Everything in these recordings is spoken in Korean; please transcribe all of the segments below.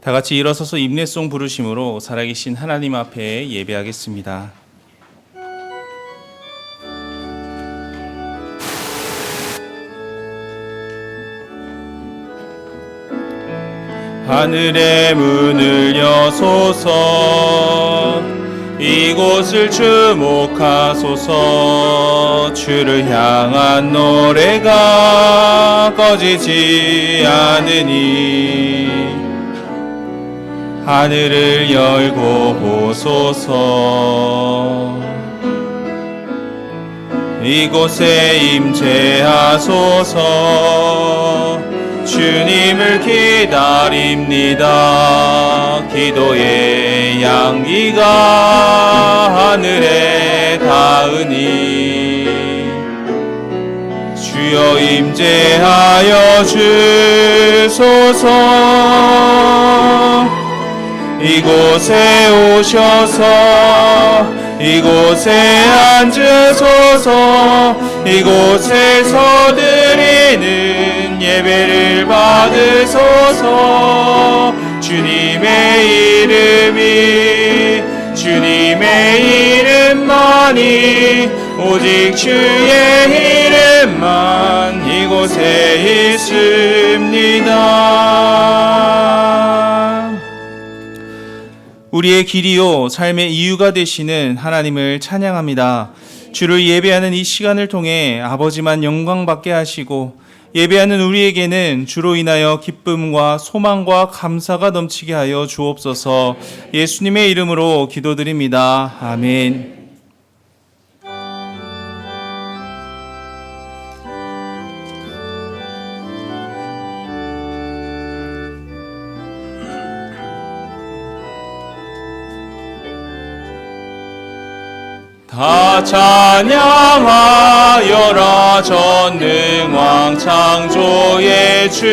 다 같이 일어서서 임례송 부르심으로 살아계신 하나님 앞에 예배하겠습니다. 하늘의 문을 여소서, 이곳을 주목하소서. 주를 향한 노래가 꺼지지 않으니 하늘을 열고 보소서. 이곳에 임재하소서. 주님을 기다립니다. 기도의 향기가 하늘에 닿으니 주여 임재하여 주소서. 이곳에 오셔서 이곳에 앉으소서. 이곳에서 드리는 예배를 받으소서. 주님의 이름만이 오직 주의 이름만 이곳에 있습니다. 우리의 길이요 삶의 이유가 되시는 하나님을 찬양합니다. 주를 예배하는 이 시간을 통해 아버지만 영광받게 하시고, 예배하는 우리에게는 주로 인하여 기쁨과 소망과 감사가 넘치게 하여 주옵소서. 예수님의 이름으로 기도드립니다. 아멘. 다 찬양하여라 전능왕 창조의 주께.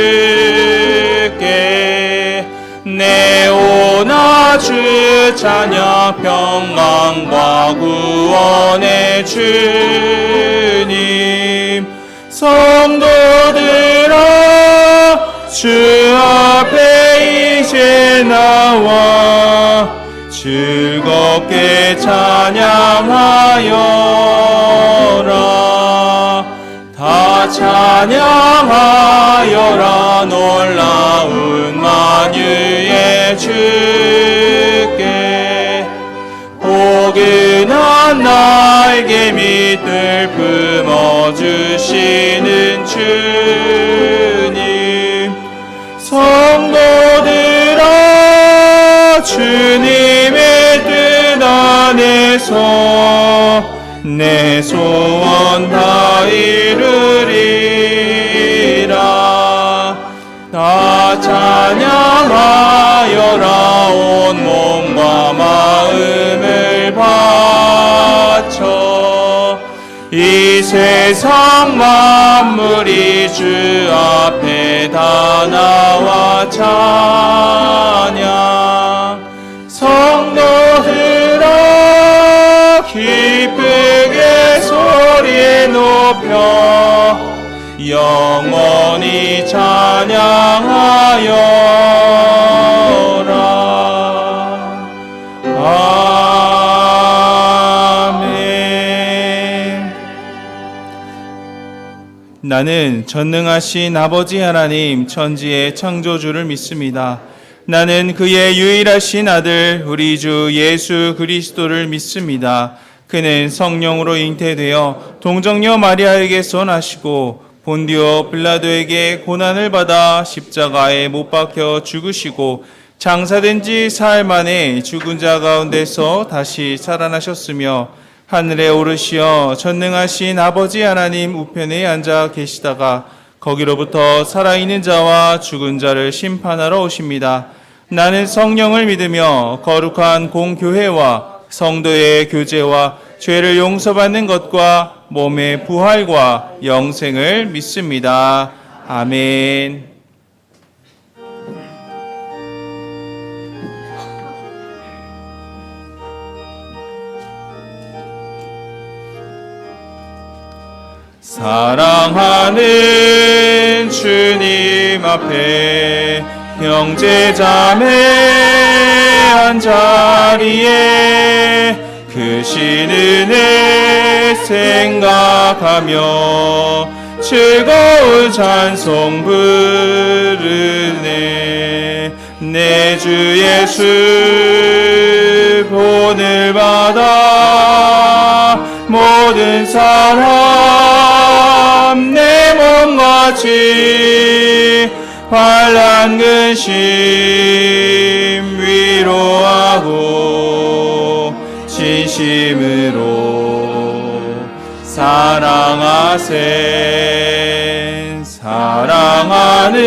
내오나 주 찬양 평강과 구원의 주님. 성도들아 주 앞에 이제 나와 즐겁게 찬양하여라. 다 찬양하여라 놀라운 만유의 주께. 포근한 나에게 밑을 품어주시는 주님. 성도들아 주님의 뜻 안에서 내 소원 다 이루리라. 다 찬양하여라 온 몸과 마음을 바쳐. 이 세상 만물이 주 앞에 다 나와 찬양. 성도들아 기쁘게 소리 높여 영원히 찬양하여라. 아멘. 나는 전능하신 아버지 하나님 천지의 창조주를 믿습니다. 나는 그의 유일하신 아들 우리 주 예수 그리스도를 믿습니다. 그는 성령으로 잉태되어 동정녀 마리아에게서 나시고 본디오 빌라도에게 고난을 받아 십자가에 못 박혀 죽으시고 장사된 지 사흘 만에 죽은 자 가운데서 다시 살아나셨으며 하늘에 오르시어 전능하신 아버지 하나님 우편에 앉아 계시다가 거기로부터 살아있는 자와 죽은 자를 심판하러 오십니다. 나는 성령을 믿으며 거룩한 공교회와 성도의 교제와 죄를 용서받는 것과 몸의 부활과 영생을 믿습니다. 아멘. 사랑하는 주님 앞에 형제 자매 한자리에 그 신은혜 생각하며 즐거운 찬송 부르네. 내 주 예수 본을 받아 모든 사람 내 몸같이 환난 근심 위로하고 진심으로 사랑하세. 사랑하는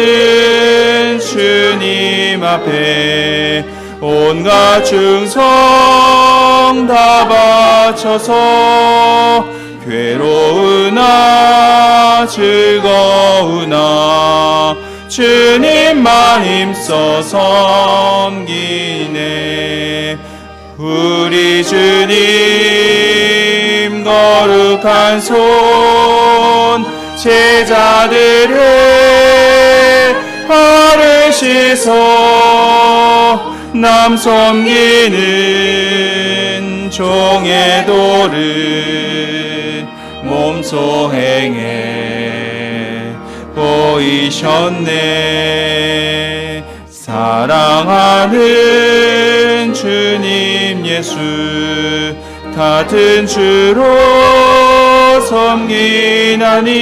주님 앞에 온갖 충성 다 바쳐서 괴로우나 즐거우나 주님만 힘써 섬기네. 우리 주님 거룩한 손 제자들의 발을 씻어 남 섬기는 종의 도를 몸소 행해 보이셨네. 사랑하는 주님 예수 같은 주로 섬기나니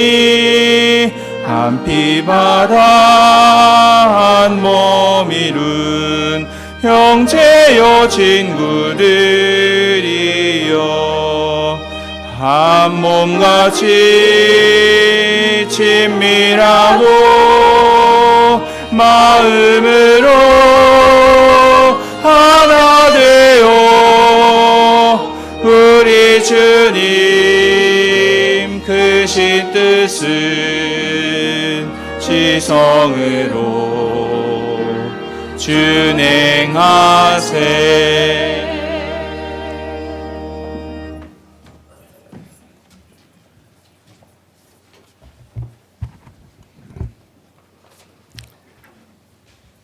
한 피 바다 한 몸 이룬 형제여 친구들이여 한 몸같이 친밀하고 마음으로 하나 되어 우리 주님 크신 뜻은 지성으로 준행하세.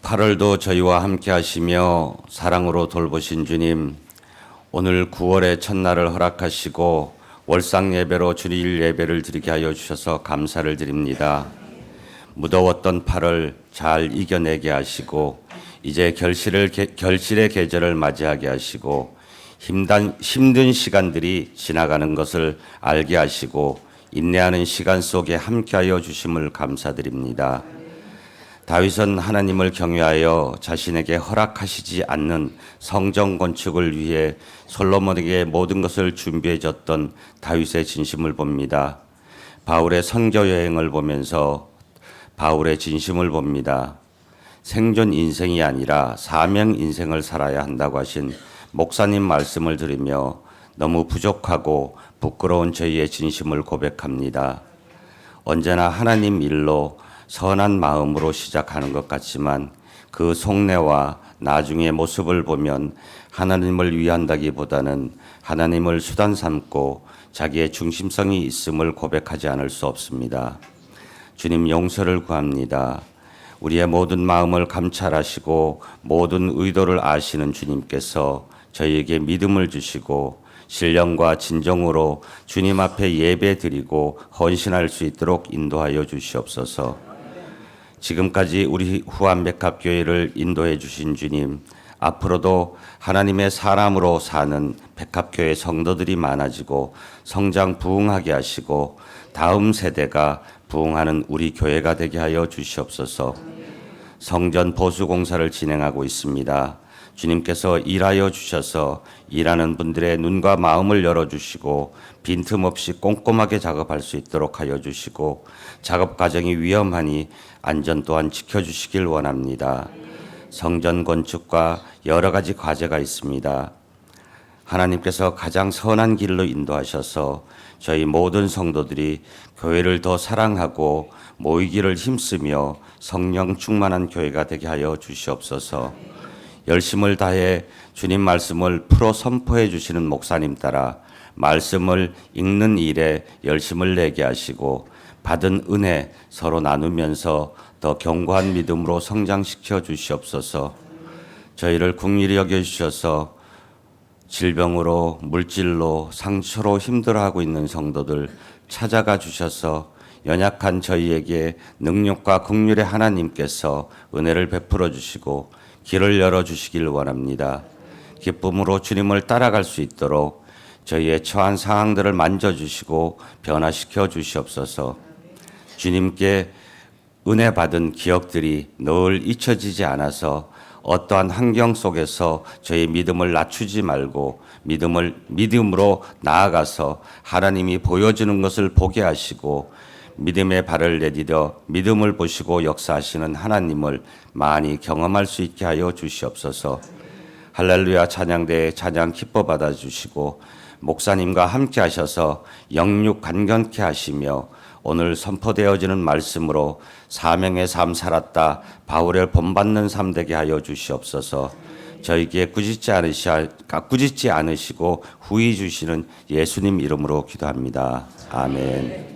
팔월도 저희와 함께 하시며 사랑으로 돌보신 주님, 오늘 9월의 첫날을 허락하시고 월상 예배로 주일 예배를 드리게 하여 주셔서 감사를 드립니다. 무더웠던 8월 잘 이겨내게 하시고 이제 결실의 계절을 맞이하게 하시고 힘든 시간들이 지나가는 것을 알게 하시고 인내하는 시간 속에 함께하여 주심을 감사드립니다. 다윗은 하나님을 경외하여 자신에게 허락하시지 않는 성전 건축을 위해 솔로몬에게 모든 것을 준비해 줬던 다윗의 진심을 봅니다. 바울의 선교 여행을 보면서 바울의 진심을 봅니다. 생존 인생이 아니라 사명 인생을 살아야 한다고 하신 목사님 말씀을 들으며 너무 부족하고 부끄러운 저희의 진심을 고백합니다. 언제나 하나님 일로 선한 마음으로 시작하는 것 같지만 그 속내와 나중의 모습을 보면 하나님을 위한다기보다는 하나님을 수단 삼고 자기의 중심성이 있음을 고백하지 않을 수 없습니다. 주님 용서를 구합니다. 우리의 모든 마음을 감찰하시고 모든 의도를 아시는 주님께서 저희에게 믿음을 주시고 신령과 진정으로 주님 앞에 예배 드리고 헌신할 수 있도록 인도하여 주시옵소서. 지금까지 우리 후암백합교회를 인도해 주신 주님, 앞으로도 하나님의 사람으로 사는 백합교회 성도들이 많아지고 성장 부흥하게 하시고 다음 세대가 부흥하는 우리 교회가 되게 하여 주시옵소서. 성전 보수 공사를 진행하고 있습니다. 주님께서 일하여 주셔서 일하는 분들의 눈과 마음을 열어주시고 빈틈없이 꼼꼼하게 작업할 수 있도록 하여 주시고 작업 과정이 위험하니 안전 또한 지켜주시길 원합니다. 성전 건축과 여러 가지 과제가 있습니다. 하나님께서 가장 선한 길로 인도하셔서 저희 모든 성도들이 교회를 더 사랑하고 모이기를 힘쓰며 성령 충만한 교회가 되게 하여 주시옵소서. 열심을 다해 주님 말씀을 풀어 선포해 주시는 목사님 따라 말씀을 읽는 일에 열심을 내게 하시고 받은 은혜 서로 나누면서 더 견고한 믿음으로 성장시켜 주시옵소서. 저희를 긍휼히 여겨 주셔서 질병으로 물질로 상처로 힘들어하고 있는 성도들 찾아가 주셔서 연약한 저희에게 능력과 긍휼의 하나님께서 은혜를 베풀어 주시고 길을 열어 주시길 원합니다. 기쁨으로 주님을 따라갈 수 있도록 저희의 처한 상황들을 만져주시고 변화시켜 주시옵소서. 주님께 은혜 받은 기억들이 늘 잊혀지지 않아서 어떠한 환경 속에서 저희 믿음을 낮추지 말고 믿음으로 나아가서 하나님이 보여주는 것을 보게 하시고 믿음의 발을 내디뎌 믿음을 보시고 역사하시는 하나님을 많이 경험할 수 있게 하여 주시옵소서. 할렐루야 찬양대에 찬양 기뻐 받아주시고 목사님과 함께 하셔서 영육 간견케 하시며 오늘 선포되어지는 말씀으로 사명의 삶 살았다 바울의 본받는 삶 되게 하여 주시옵소서. 저희에게 꾸짖지 않으시고 후히 주시는 예수님 이름으로 기도합니다. 아멘.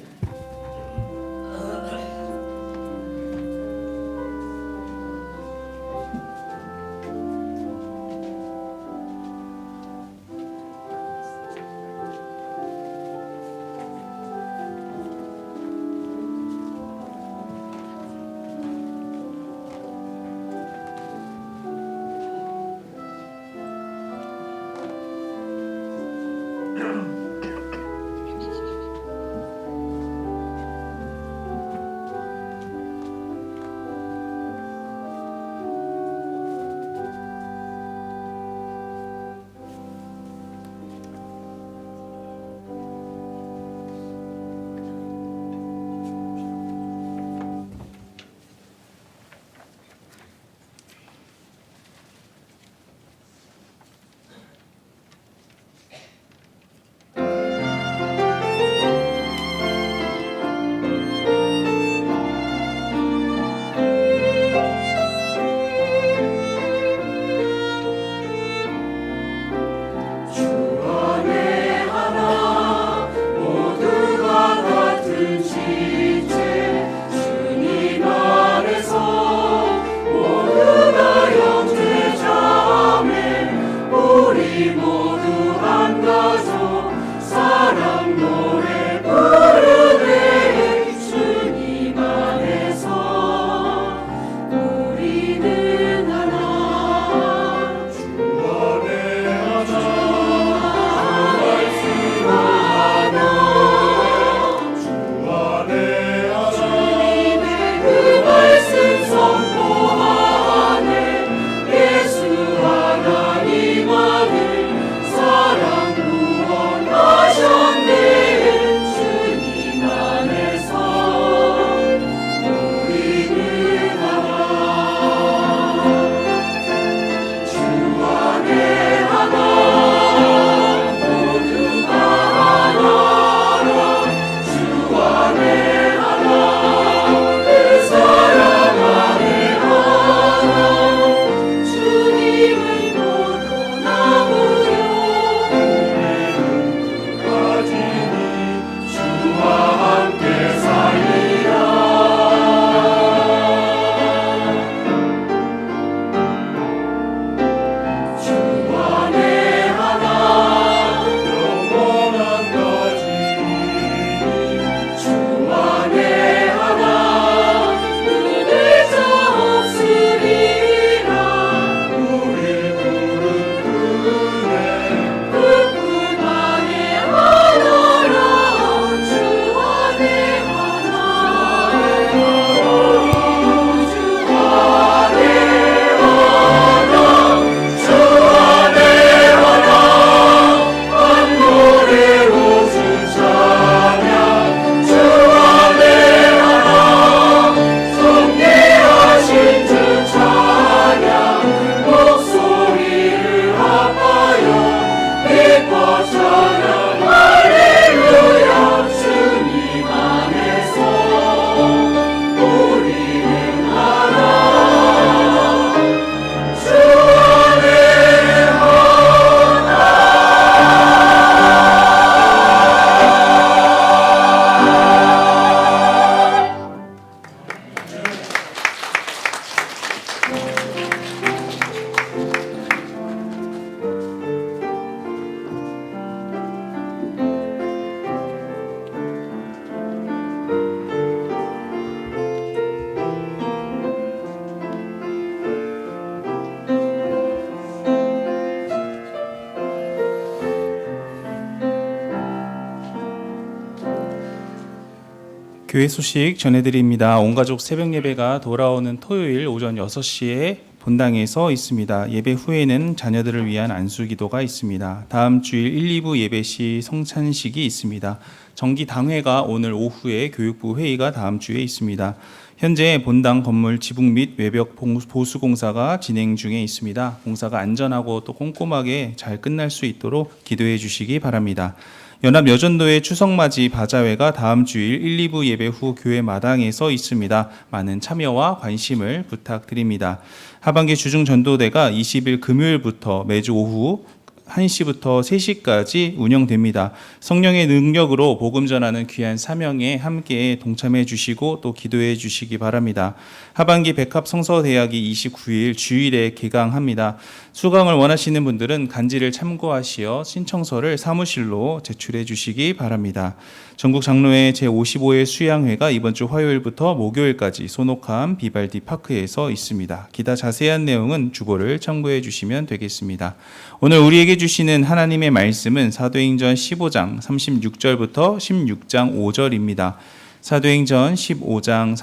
교회 소식 전해드립니다. 온가족 새벽 예배가 돌아오는 토요일 오전 6시에 본당에서 있습니다. 예배 후에는 자녀들을 위한 안수기도가 있습니다. 다음 주일 1, 2부 예배 시 성찬식이 있습니다. 정기 당회가 오늘 오후에 교육부 회의가 다음 주에 있습니다. 현재 본당 건물 지붕 및 외벽 보수 공사가 진행 중에 있습니다. 공사가 안전하고 또 꼼꼼하게 잘 끝날 수 있도록 기도해 주시기 바랍니다. 연합여전도회 추석맞이 바자회가 다음 주일 1, 2부 예배 후 교회 마당에서 있습니다. 많은 참여와 관심을 부탁드립니다. 하반기 주중전도대가 20일 금요일부터 매주 오후 1시부터 3시까지 운영됩니다. 성령의 능력으로 복음 전하는 귀한 사명에 함께 동참해 주시고 또 기도해 주시기 바랍니다. 하반기 백합 성서대학이 29일 주일에 개강합니다. 수강을 원하시는 분들은 간지를 참고하시어 신청서를 사무실로 제출해 주시기 바랍니다. 전국 장로회 제55회 수양회가 이번 주 화요일부터 목요일까지 손옥함 비발디 파크에서 있습니다. 기타 자세한 내용은 주보를 참고해 주시면 되겠습니다. 오늘 우리에게 주시는 하나님의 말씀은 사도행전 15장 36절부터 16장 5절입니다. 사도행전 15장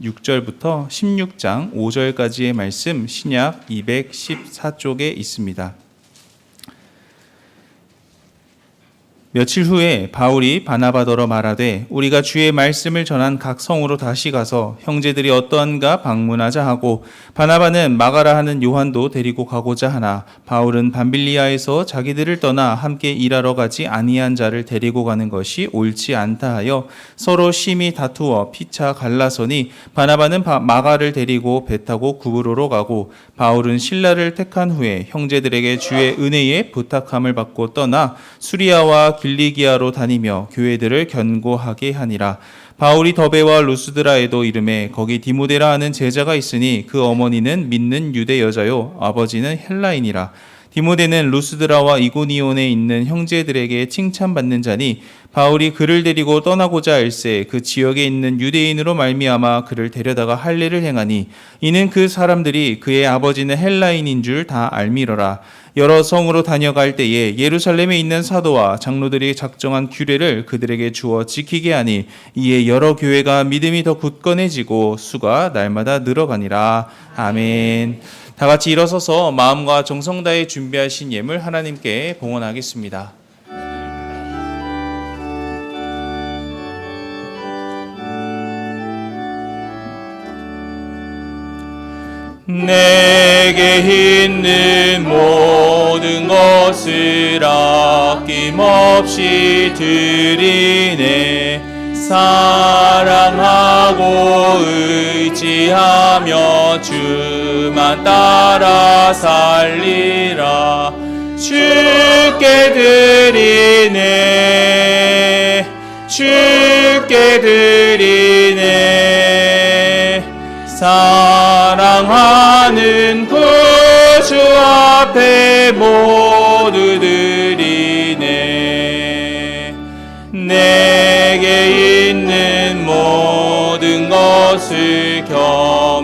36절부터 16장 5절까지의 말씀 신약 214쪽에 있습니다. 며칠 후에 바울이 바나바더러 말하되 우리가 주의 말씀을 전한 각 성으로 다시 가서 형제들이 어떠한가 방문하자 하고 바나바는 마가라 하는 요한도 데리고 가고자 하나 바울은 밤빌리아에서 자기들을 떠나 함께 일하러 가지 아니한 자를 데리고 가는 것이 옳지 않다 하여 서로 심히 다투어 피차 갈라서니 바나바는 마가를 데리고 배 타고 구브로로 가고 바울은 실라를 택한 후에 형제들에게 주의 은혜에 부탁함을 받고 떠나 수리아와 길리기아로 다니며 교회들을 견고하게 하니라. 바울이 더베와 루스드라에도 이름에 거기 디모데라 하는 제자가 있으니 그 어머니는 믿는 유대 여자요 아버지는 헬라인이라. 디모데는 루스드라와 이고니온에 있는 형제들에게 칭찬받는 자니 바울이 그를 데리고 떠나고자 할새 그 지역에 있는 유대인으로 말미암아 그를 데려다가 할례를 행하니 이는 그 사람들이 그의 아버지는 헬라인인 줄 다 알미러라. 여러 성으로 다녀갈 때에 예루살렘에 있는 사도와 장로들이 작정한 규례를 그들에게 주어 지키게 하니 이에 여러 교회가 믿음이 더 굳건해지고 수가 날마다 늘어가니라. 아멘. 다 같이 일어서서 마음과 정성 다해 준비하신 예물 하나님께 봉헌하겠습니다. 내게 있는 모든 것을 아낌없이 드리네. 사랑하고 의지하며 주만 따라 살리라. 주께 드리네. 주께 드리네. 사랑하는 구주 앞에 모두 드리네. 내게 있는 모든 것을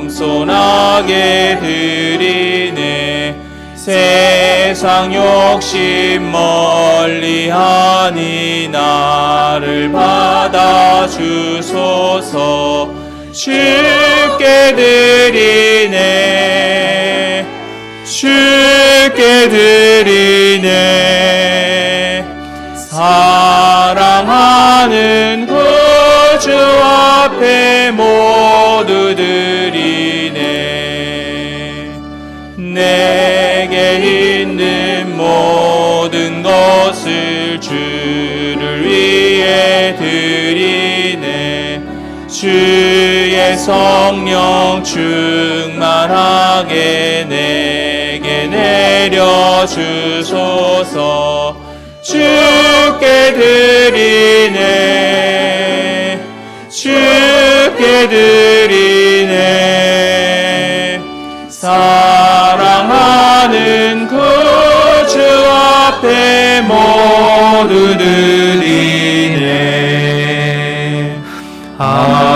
겸손하게 드리네. 세상 욕심 멀리하니 나를 받아주소서. 주께 드리네. 주께 드리네. 사랑하는 구주 앞에 모두 드리네. 내게 있는 모든 것을 주를 위해 드리네. 주의 성령 충만하게 내게 내려주소서. 주께 드리네. 주께 드리네. 사랑하는 구주 앞에 모두 드리네. 아멘.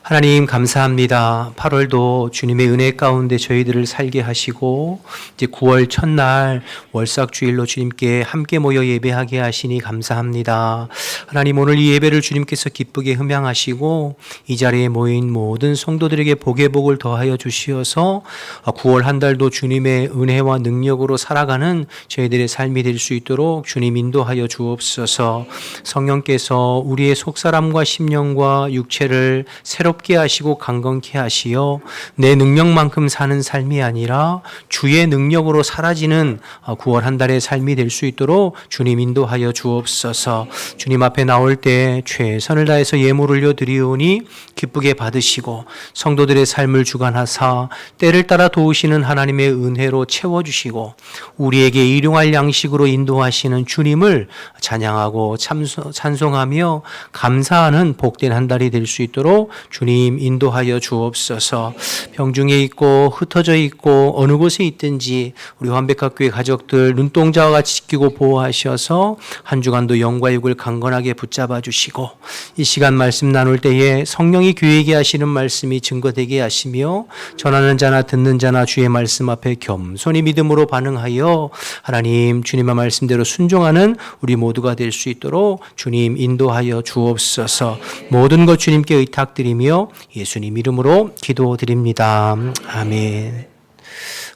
하나님 감사합니다. 8월도 주님의 은혜 가운데 저희들을 살게 하시고 이제 9월 첫날 월삭주일로 주님께 함께 모여 예배하게 하시니 감사합니다. 하나님 오늘 이 예배를 주님께서 기쁘게 흠양하시고 이 자리에 모인 모든 성도들에게 복의 복을 더하여 주시어서 9월 한 달도 주님의 은혜와 능력으로 살아가는 저희들의 삶이 될 수 있도록 주님 인도하여 주옵소서. 성령께서 우리의 속사람과 심령과 육체를 새롭게 하시고 강건케 하시어 내 능력만큼 사는 삶이 아니라 주의 능력으로 사라지는 9월 한 달의 삶이 될 수 있도록 주님 인도하여 주옵소서. 주님 앞에 나올 때 최선을 다해서 예물 올려드리오니 기쁘게 받으시고 성도들의 삶을 주관하사 때를 따라 도우시는 하나님의 은혜로 채워주시고 우리에게 일용할 양식으로 인도하시는 주님을 찬양하고 찬송하며 감사하는 복된 한 달이 될 수 있도록 주님 인도하여 주옵소서. 병중에 있고 흩어져 있고 어느 곳에 있든지 우리 환백학교의 가족들 눈동자와 같이 지키고 보호하셔서 한 주간도 영과 육을 강건하게 붙잡아 주시고 이 시간 말씀 나눌 때에 성령이 교회에게 하시는 말씀이 증거되게 하시며 전하는 자나 듣는 자나 주의 말씀 앞에 겸손히 믿음으로 반응하여 하나님 주님의 말씀대로 순종하는 우리 모두가 될 수 있도록 주님 인도하여 주옵소서. 모든 것 주님께 의탁드리며 예수님 이름으로 기도드립니다. 아멘.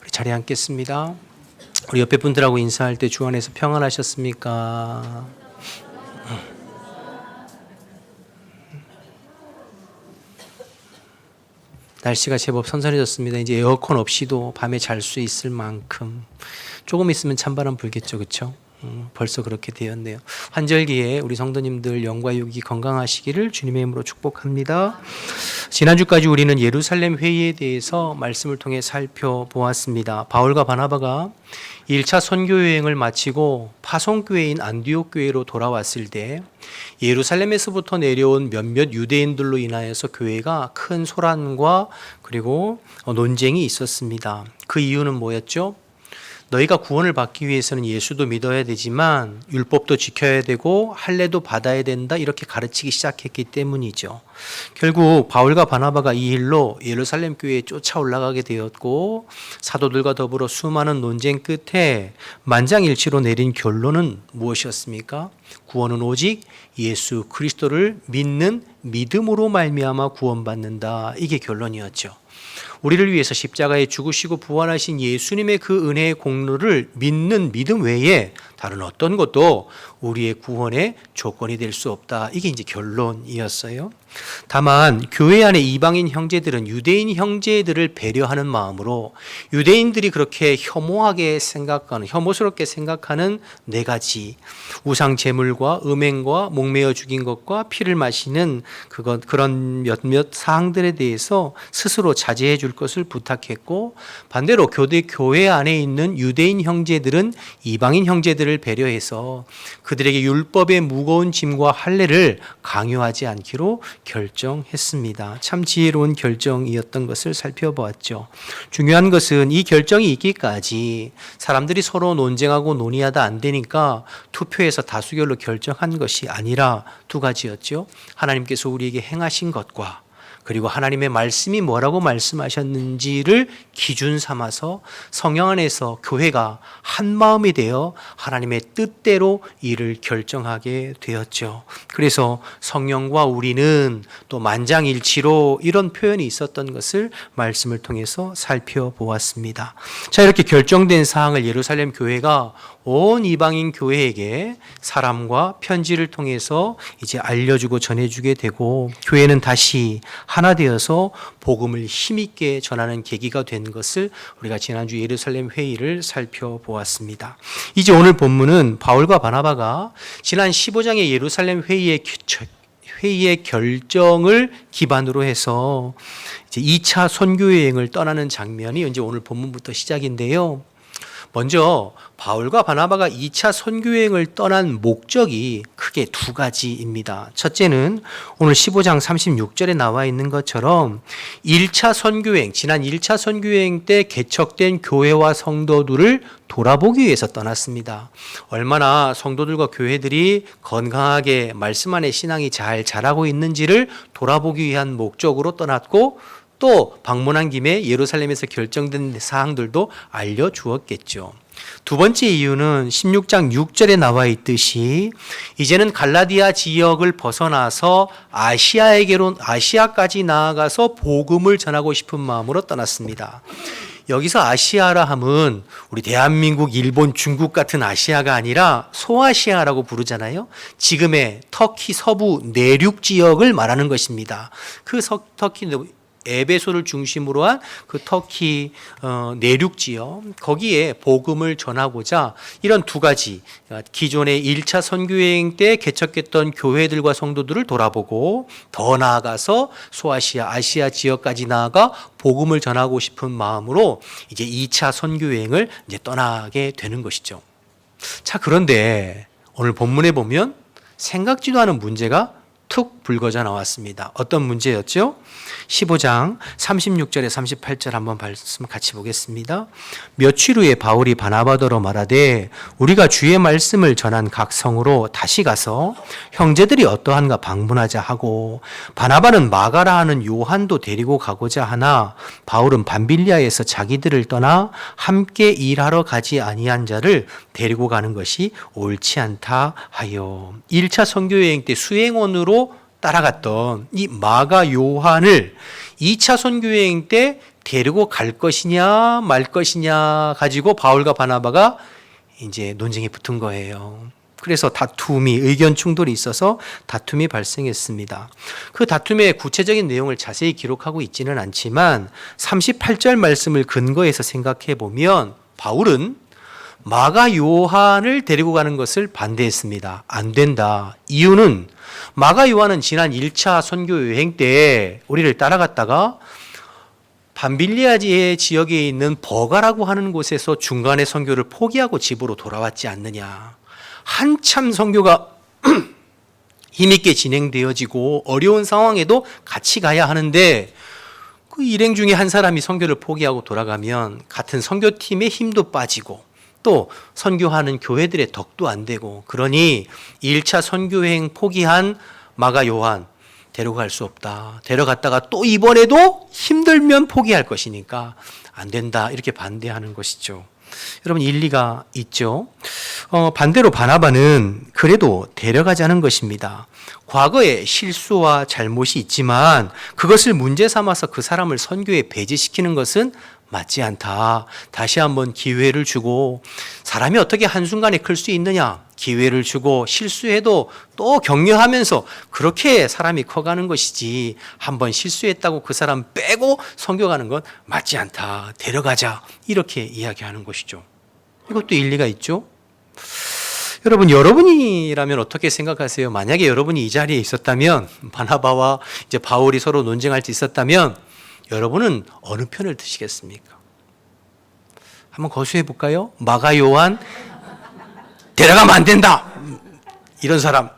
우리 자리에 앉겠습니다. 우리 옆에 분들하고 인사할 때 주 안에서 평안하셨습니까? 날씨가 제법 선선해졌습니다. 이제 에어컨 없이도 밤에 잘 수 있을 만큼 조금 있으면 찬바람 불겠죠, 그렇죠? 벌써 그렇게 되었네요. 환절기에 우리 성도님들 영과 육이 건강하시기를 주님의 이름으로 축복합니다. 지난주까지 우리는 예루살렘 회의에 대해서 말씀을 통해 살펴보았습니다. 바울과 바나바가 1차 선교 여행을 마치고 파송교회인 안디옥 교회로 돌아왔을 때 예루살렘에서부터 내려온 몇몇 유대인들로 인하여서 교회가 큰 소란과 그리고 논쟁이 있었습니다. 그 이유는 뭐였죠? 너희가 구원을 받기 위해서는 예수도 믿어야 되지만 율법도 지켜야 되고 할례도 받아야 된다 이렇게 가르치기 시작했기 때문이죠. 결국 바울과 바나바가 이 일로 예루살렘 교회에 쫓아 올라가게 되었고 사도들과 더불어 수많은 논쟁 끝에 만장일치로 내린 결론은 무엇이었습니까? 구원은 오직 예수 그리스도를 믿는 믿음으로 말미암아 구원받는다. 이게 결론이었죠. 우리를 위해서 십자가에 죽으시고 부활하신 예수님의 그 은혜의 공로를 믿는 믿음 외에 다른 어떤 것도 우리의 구원의 조건이 될 수 없다. 이게 이제 결론이었어요. 다만 교회 안에 이방인 형제들은 유대인 형제들을 배려하는 마음으로 유대인들이 그렇게 혐오하게 생각하는, 혐오스럽게 생각하는 네 가지 우상 제물과 음행과 목매어 죽인 것과 피를 마시는 그런 몇몇 사항들에 대해서 스스로 자제해 줄 것을 부탁했고, 반대로 교회 안에 있는 유대인 형제들은 이방인 형제들을 배려해서 그들에게 율법의 무거운 짐과 할례를 강요하지 않기로 결정했습니다. 참 지혜로운 결정이었던 것을 살펴보았죠. 중요한 것은 이 결정이 있기까지 사람들이 서로 논쟁하고 논의하다 안 되니까 투표해서 다수결로 결정한 것이 아니라 두 가지였죠. 하나님께서 우리에게 행하신 것과 그리고 하나님의 말씀이 뭐라고 말씀하셨는지를 기준 삼아서 성령 안에서 교회가 한 마음이 되어 하나님의 뜻대로 일을 결정하게 되었죠. 그래서 성령과 우리는 또 만장일치로 이런 표현이 있었던 것을 말씀을 통해서 살펴보았습니다. 자, 이렇게 결정된 사항을 예루살렘 교회가 온 이방인 교회에게 사람과 편지를 통해서 이제 알려주고 전해주게 되고, 교회는 다시 하나 되어서 복음을 힘있게 전하는 계기가 된 것을 우리가 지난주 예루살렘 회의를 살펴보았습니다. 이제 오늘 본문은 바울과 바나바가 지난 15장의 예루살렘 회의의 결정을 기반으로 해서 이제 2차 선교 여행을 떠나는 장면이 이제 오늘 본문부터 시작인데요. 먼저 바울과 바나바가 2차 선교여행을 떠난 목적이 크게 두 가지입니다. 첫째는 오늘 15장 36절에 나와 있는 것처럼 1차 선교여행, 지난 1차 선교여행 때 개척된 교회와 성도들을 돌아보기 위해서 떠났습니다. 얼마나 성도들과 교회들이 건강하게 말씀 안에 신앙이 잘 자라고 있는지를 돌아보기 위한 목적으로 떠났고, 또 방문한 김에 예루살렘에서 결정된 사항들도 알려주었겠죠. 두 번째 이유는 16장 6절에 나와 있듯이 이제는 갈라디아 지역을 벗어나서 아시아까지 나아가서 복음을 전하고 싶은 마음으로 떠났습니다. 여기서 아시아라 함은 우리 대한민국, 일본, 중국 같은 아시아가 아니라 소아시아라고 부르잖아요. 지금의 터키 서부 내륙 지역을 말하는 것입니다. 그 터키 에베소를 중심으로 한 그 터키 내륙 지역, 거기에 복음을 전하고자 이런 두 가지, 기존의 1차 선교여행 때 개척했던 교회들과 성도들을 돌아보고, 더 나아가서 소아시아, 아시아 지역까지 나아가 복음을 전하고 싶은 마음으로 이제 2차 선교여행을 이제 떠나게 되는 것이죠. 자, 그런데 오늘 본문에 보면 생각지도 않은 문제가 툭 불거져 나왔습니다. 어떤 문제였죠? 15장 36절에 38절 한번 말씀 같이 보겠습니다. 며칠 후에 바울이 바나바더러 말하되 우리가 주의 말씀을 전한 각 성으로 다시 가서 형제들이 어떠한가 방문하자 하고, 바나바는 마가라 하는 요한도 데리고 가고자 하나 바울은 밤빌리아에서 자기들을 떠나 함께 일하러 가지 아니한 자를 데리고 가는 것이 옳지 않다 하여 1차 선교여행 때 수행원으로 따라갔던 이 마가 요한을 2차 선교여행 때 데리고 갈 것이냐 말 것이냐 가지고 바울과 바나바가 이제 논쟁이 붙은 거예요. 그래서 의견 충돌이 있어서 다툼이 발생했습니다. 그 다툼의 구체적인 내용을 자세히 기록하고 있지는 않지만 38절 말씀을 근거해서 생각해 보면 바울은 마가 요한을 데리고 가는 것을 반대했습니다. 안 된다. 이유는 마가 요한은 지난 1차 선교 여행 때 우리를 따라갔다가 밤빌리아 지역에 있는 버가라고 하는 곳에서 중간에 선교를 포기하고 집으로 돌아왔지 않느냐. 한참 선교가 힘있게 진행되어지고 어려운 상황에도 같이 가야 하는데, 그 일행 중에 한 사람이 선교를 포기하고 돌아가면 같은 선교팀의 힘도 빠지고 또 선교하는 교회들의 덕도 안 되고, 그러니 1차 선교여행 포기한 마가 요한 데려갈 수 없다. 데려갔다가 또 이번에도 힘들면 포기할 것이니까 안 된다. 이렇게 반대하는 것이죠. 여러분, 일리가 있죠. 반대로 바나바는 그래도 데려가자는 것입니다. 과거에 실수와 잘못이 있지만 그것을 문제 삼아서 그 사람을 선교에 배제시키는 것은 맞지 않다. 다시 한번 기회를 주고, 사람이 어떻게 한순간에 클 수 있느냐? 기회를 주고 실수해도 또 격려하면서 그렇게 사람이 커가는 것이지, 한번 실수했다고 그 사람 빼고 선교가는 건 맞지 않다. 데려가자. 이렇게 이야기하는 것이죠. 이것도 일리가 있죠. 여러분, 여러분이라면 어떻게 생각하세요? 만약에 여러분이 이 자리에 있었다면, 바나바와 이제 바울이 서로 논쟁할 수 있었다면 여러분은 어느 편을 드시겠습니까? 한번 거수해 볼까요? 마가 요한 데려가면 안 된다. 이런 사람,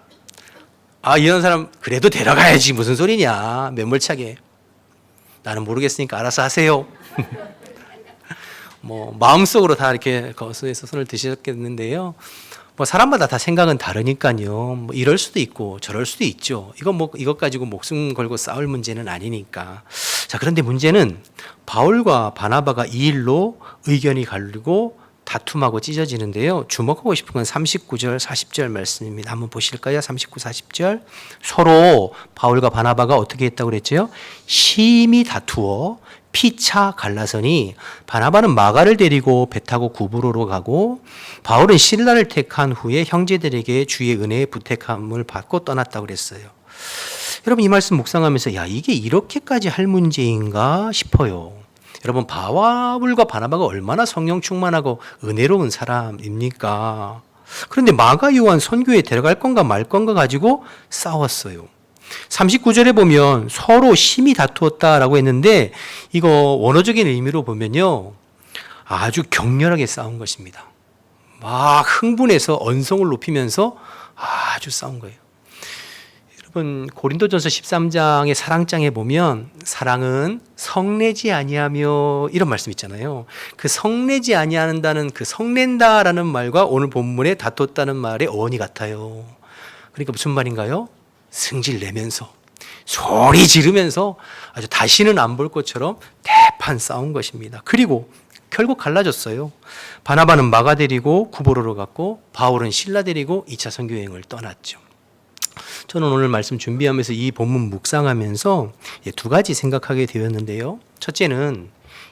이런 사람 그래도 데려가야지. 무슨 소리냐? 매몰차게. 나는 모르겠으니까 알아서 하세요. 마음속으로 다 이렇게 거수해서 손을 드셨겠는데요. 사람마다 다 생각은 다르니까요. 이럴 수도 있고 저럴 수도 있죠. 이것 가지고 목숨 걸고 싸울 문제는 아니니까. 자, 그런데 문제는 바울과 바나바가 이 일로 의견이 갈리고 다툼하고 찢어지는데요. 주목하고 싶은 건 39절, 40절 말씀입니다. 한번 보실까요? 39, 40절. 서로 바울과 바나바가 어떻게 했다고 그랬죠? 심히 다투어 피차 갈라서니 바나바는 마가를 데리고 배 타고 구브로로 가고, 바울은 실라를 택한 후에 형제들에게 주의 은혜의 부택함을 받고 떠났다고 그랬어요. 여러분, 이 말씀 묵상하면서 이게 이렇게까지 할 문제인가 싶어요. 여러분, 바울과 바나바가 얼마나 성령 충만하고 은혜로운 사람입니까? 그런데 마가 요한 선교에 데려갈 건가 말 건가 가지고 싸웠어요. 39절에 보면 서로 심히 다투었다라고 했는데, 이거 원어적인 의미로 보면요, 아주 격렬하게 싸운 것입니다. 막 흥분해서 언성을 높이면서 아주 싸운 거예요. 여러분 고린도전서 13장의 사랑장에 보면 사랑은 성내지 아니하며 이런 말씀 있잖아요. 그 성내지 아니한다는 그 성낸다라는 말과 오늘 본문에 다퉜다는 말의 어원이 같아요. 그러니까 무슨 말인가요? 승질 내면서 소리 지르면서 아주 다시는 안 볼 것처럼 대판 싸운 것입니다. 그리고 결국 갈라졌어요. 바나바는 마가 데리고 구보로로 갔고 바울은 실라 데리고 2차 선교 여행을 떠났죠. 저는 오늘 말씀 준비하면서 이 본문 묵상하면서 두 가지 생각하게 되었는데요. 첫째는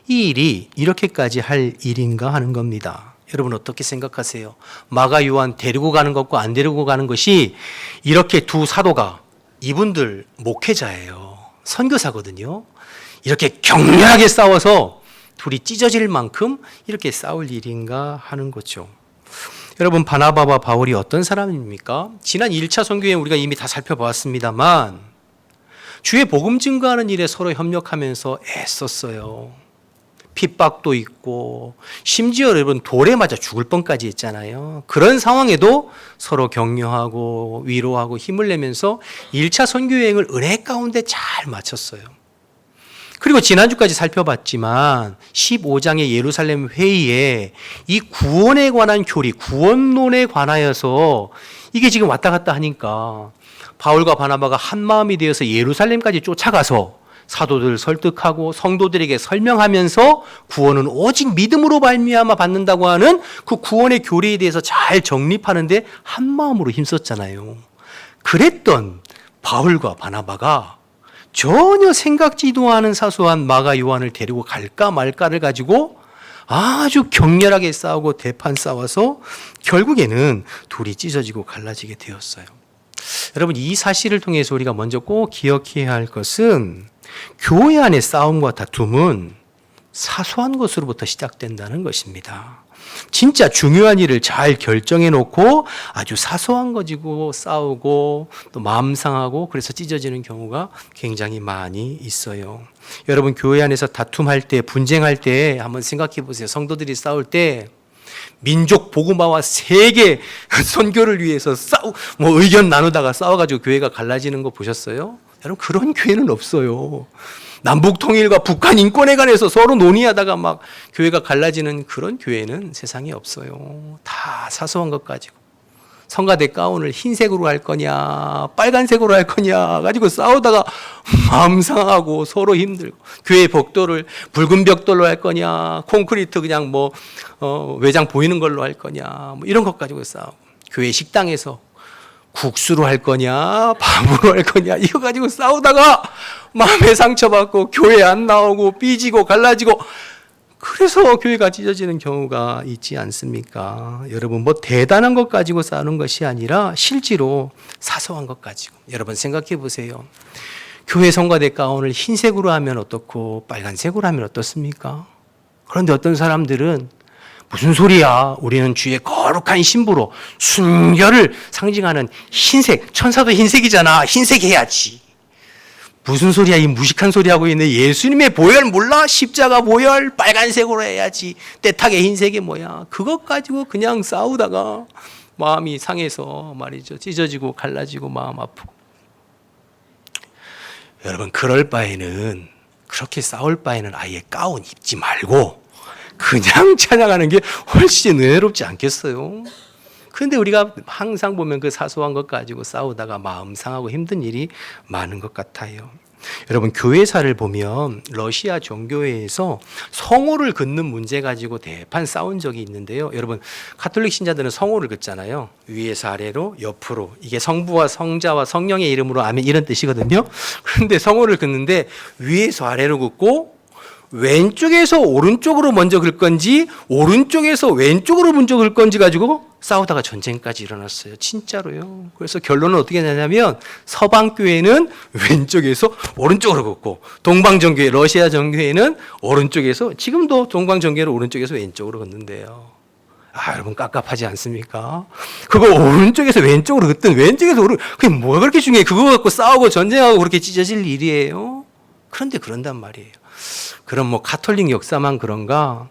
이 일이 이렇게까지 할 일인가 하는 겁니다. 여러분 어떻게 생각하세요? 마가 요한 데리고 가는 것과 안 데리고 가는 것이 이렇게 두 사도가 이분들 목회자예요. 선교사거든요. 이렇게 격렬하게 싸워서 둘이 찢어질 만큼 이렇게 싸울 일인가 하는 거죠. 여러분 바나바와 바울이 어떤 사람입니까? 지난 1차 선교에 우리가 이미 다 살펴보았습니다만 주의 복음 증거하는 일에 서로 협력하면서 애썼어요. 핍박도 있고 심지어 여러분 돌에 맞아 죽을 뻔까지 했잖아요. 그런 상황에도 서로 격려하고 위로하고 힘을 내면서 1차 선교 여행을 은혜 가운데 잘 마쳤어요. 그리고 지난주까지 살펴봤지만 15장의 예루살렘 회의에 이 구원에 관한 교리, 구원론에 관하여서 이게 지금 왔다 갔다 하니까 바울과 바나바가 한 마음이 되어서 예루살렘까지 쫓아가서 사도들을 설득하고 성도들에게 설명하면서 구원은 오직 믿음으로 말미암아 받는다고 하는 그 구원의 교리에 대해서 잘 정립하는데 한 마음으로 힘썼잖아요. 그랬던 바울과 바나바가 전혀 생각지도 않은 사소한 마가 요한을 데리고 갈까 말까를 가지고 아주 격렬하게 싸우고 대판 싸워서 결국에는 둘이 찢어지고 갈라지게 되었어요. 여러분 이 사실을 통해서 우리가 먼저 꼭 기억해야 할 것은 교회 안의 싸움과 다툼은 사소한 것으로부터 시작된다는 것입니다. 진짜 중요한 일을 잘 결정해 놓고 아주 사소한 거 가지고 싸우고 또 마음 상하고 그래서 찢어지는 경우가 굉장히 많이 있어요. 여러분 교회 안에서 다툼할 때 분쟁할 때 한번 생각해 보세요. 성도들이 싸울 때 민족 복음화와 세계 선교를 위해서 의견 나누다가 싸워가지고 교회가 갈라지는 거 보셨어요? 여러분 그런 교회는 없어요. 남북 통일과 북한 인권에 관해서 서로 논의하다가 막 교회가 갈라지는 그런 교회는 세상에 없어요. 다 사소한 것 가지고 성가대 가운을 흰색으로 할 거냐 빨간색으로 할 거냐 가지고 싸우다가 마음 상하고 서로 힘들고 교회 복도를 붉은 벽돌로 할 거냐 콘크리트 그냥 외장 보이는 걸로 할 거냐 이런 것 가지고 싸우고 교회 식당에서 국수로 할 거냐 밥으로 할 거냐 이거 가지고 싸우다가 마음에 상처받고 교회 안 나오고 삐지고 갈라지고 그래서 교회가 찢어지는 경우가 있지 않습니까? 여러분 대단한 것 가지고 싸우는 것이 아니라 실제로 사소한 것 가지고 여러분 생각해 보세요. 교회 성가대 가운을 흰색으로 하면 어떻고 빨간색으로 하면 어떻습니까? 그런데 어떤 사람들은 무슨 소리야? 우리는 주의 거룩한 신부로 순결을 상징하는 흰색, 천사도 흰색이잖아. 흰색 해야지. 무슨 소리야? 이 무식한 소리 하고 있네. 예수님의 보혈 몰라? 십자가 보혈 빨간색으로 해야지. 때타게 흰색이 뭐야? 그것 가지고 그냥 싸우다가 마음이 상해서 말이죠. 찢어지고 갈라지고 마음 아프고. 여러분 그럴 바에는 그렇게 싸울 바에는 아예 가운 입지 말고 그냥 찬양하는 게 훨씬 은혜롭지 않겠어요? 그런데 우리가 항상 보면 그 사소한 것 가지고 싸우다가 마음 상하고 힘든 일이 많은 것 같아요. 여러분 교회사를 보면 러시아 종교회에서 성호를 긋는 문제 가지고 대판 싸운 적이 있는데요. 여러분 가톨릭 신자들은 성호를 긋잖아요. 위에서 아래로 옆으로 이게 성부와 성자와 성령의 이름으로 아멘 이런 뜻이거든요. 그런데 성호를 긋는데 위에서 아래로 긋고 왼쪽에서 오른쪽으로 먼저 긁 건지 오른쪽에서 왼쪽으로 먼저 긁 건지 가지고 싸우다가 전쟁까지 일어났어요. 진짜로요. 그래서 결론은 어떻게 되냐면 서방교회는 왼쪽에서 오른쪽으로 긋고 동방정교회 러시아 정교회는 오른쪽에서 지금도 동방정교회는 오른쪽에서 왼쪽으로 긋는데요. 여러분 깝깝하지 않습니까? 그거 오른쪽에서 왼쪽으로 긋든 왼쪽에서 그게 뭐가 그렇게 중요해? 그거 갖고 싸우고 전쟁하고 그렇게 찢어질 일이에요? 그런데 그런단 말이에요. 그럼 가톨릭 역사만 그런가?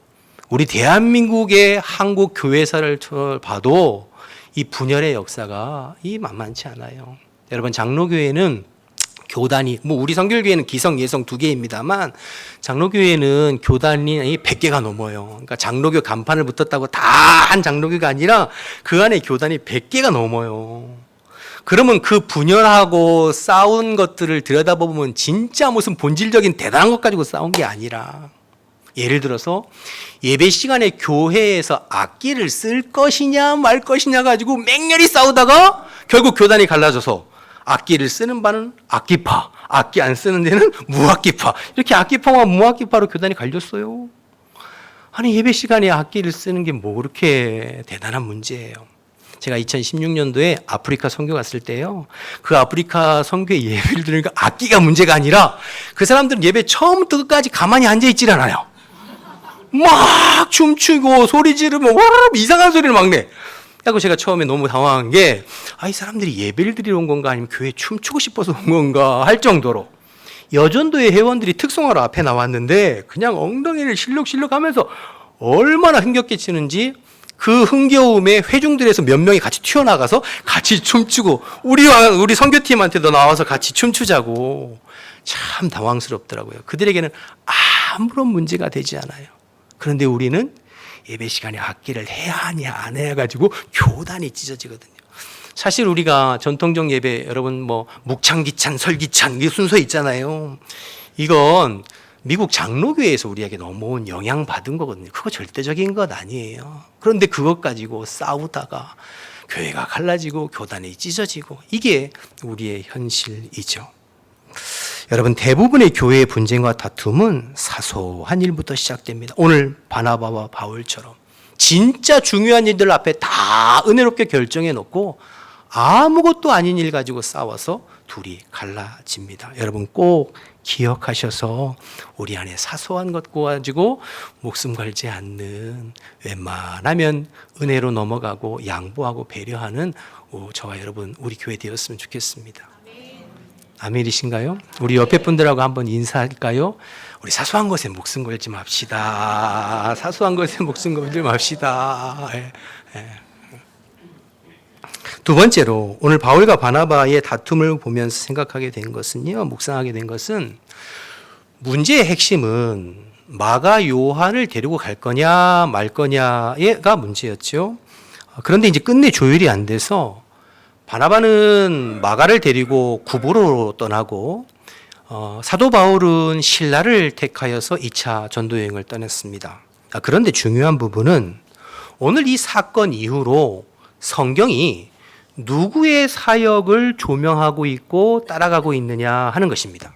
우리 대한민국의 한국 교회사를 봐도 이 분열의 역사가 이 만만치 않아요. 여러분, 장로교회는 교단이, 뭐 우리 성결교회는 기성, 예성 두 개입니다만 장로교회는 교단이 100개가 넘어요. 그러니까 장로교 간판을 붙었다고 다 한 장로교가 아니라 그 안에 교단이 100개가 넘어요. 그러면 그 분열하고 싸운 것들을 들여다보면 진짜 무슨 본질적인 대단한 것 가지고 싸운 게 아니라, 예를 들어서 예배 시간에 교회에서 악기를 쓸 것이냐 말 것이냐 가지고 맹렬히 싸우다가 결국 교단이 갈라져서 악기를 쓰는 바는 악기파, 악기 안 쓰는 데는 무악기파, 이렇게 악기파와 무악기파로 교단이 갈렸어요. 아니, 예배 시간에 악기를 쓰는 게 뭐 그렇게 대단한 문제예요. 제가 2016년도에 아프리카 선교 갔을 때요, 그 아프리카 선교의 예배를 들으니까 악기가 문제가 아니라 그 사람들은 예배 처음부터 끝까지 가만히 앉아있질 않아요. 막 춤추고 소리 지르면 와르르 이상한 소리를 막 내. 그래서 제가 처음에 너무 당황한 게, 이 사람들이 예배를 드리러 온 건가 아니면 교회에 춤추고 싶어서 온 건가 할 정도로 여전도의 회원들이 특송하러 앞에 나왔는데 그냥 엉덩이를 실룩실룩 하면서 얼마나 흥겹게 치는지, 그 흥겨움에 회중들에서 몇 명이 같이 튀어나가서 같이 춤추고 우리 선교팀한테도 나와서 같이 춤추자고. 참 당황스럽더라고요. 그들에게는 아무런 문제가 되지 않아요. 그런데 우리는 예배 시간에 악기를 해야 하냐 안 해야 가지고 교단이 찢어지거든요. 사실 우리가 전통적 예배, 여러분 뭐 묵창기찬, 설기찬 이 순서 있잖아요. 이건 미국 장로교회에서 우리에게 넘어온 영향받은 거거든요. 그거 절대적인 것 아니에요. 그런데 그것 가지고 싸우다가 교회가 갈라지고 교단이 찢어지고, 이게 우리의 현실이죠. 여러분, 대부분의 교회의 분쟁과 다툼은 사소한 일부터 시작됩니다. 오늘 바나바와 바울처럼 진짜 중요한 일들 앞에 다 은혜롭게 결정해 놓고 아무것도 아닌 일 가지고 싸워서 둘이 갈라집니다. 여러분 꼭 기억하셔서 우리 안에 사소한 것 가지고 목숨 걸지 않는, 웬만하면 은혜로 넘어가고 양보하고 배려하는 저와 여러분, 우리 교회 되었으면 좋겠습니다. 아멘이신가요? 우리 옆에 분들하고 한번 인사할까요? 우리 사소한 것에 목숨 걸지 맙시다. 사소한 것에 목숨 걸지 맙시다. 두 번째로, 오늘 바울과 바나바의 다툼을 보면서 생각하게 된 것은요, 묵상하게 된 것은, 문제의 핵심은 마가 요한을 데리고 갈 거냐 말 거냐가 문제였죠. 그런데 이제 끝내 조율이 안 돼서 바나바는 마가를 데리고 구브로로 떠나고 사도 바울은 실라를 택하여서 2차 전도여행을 떠났습니다. 그런데 중요한 부분은 오늘 이 사건 이후로 성경이 누구의 사역을 조명하고 있고 따라가고 있느냐 하는 것입니다.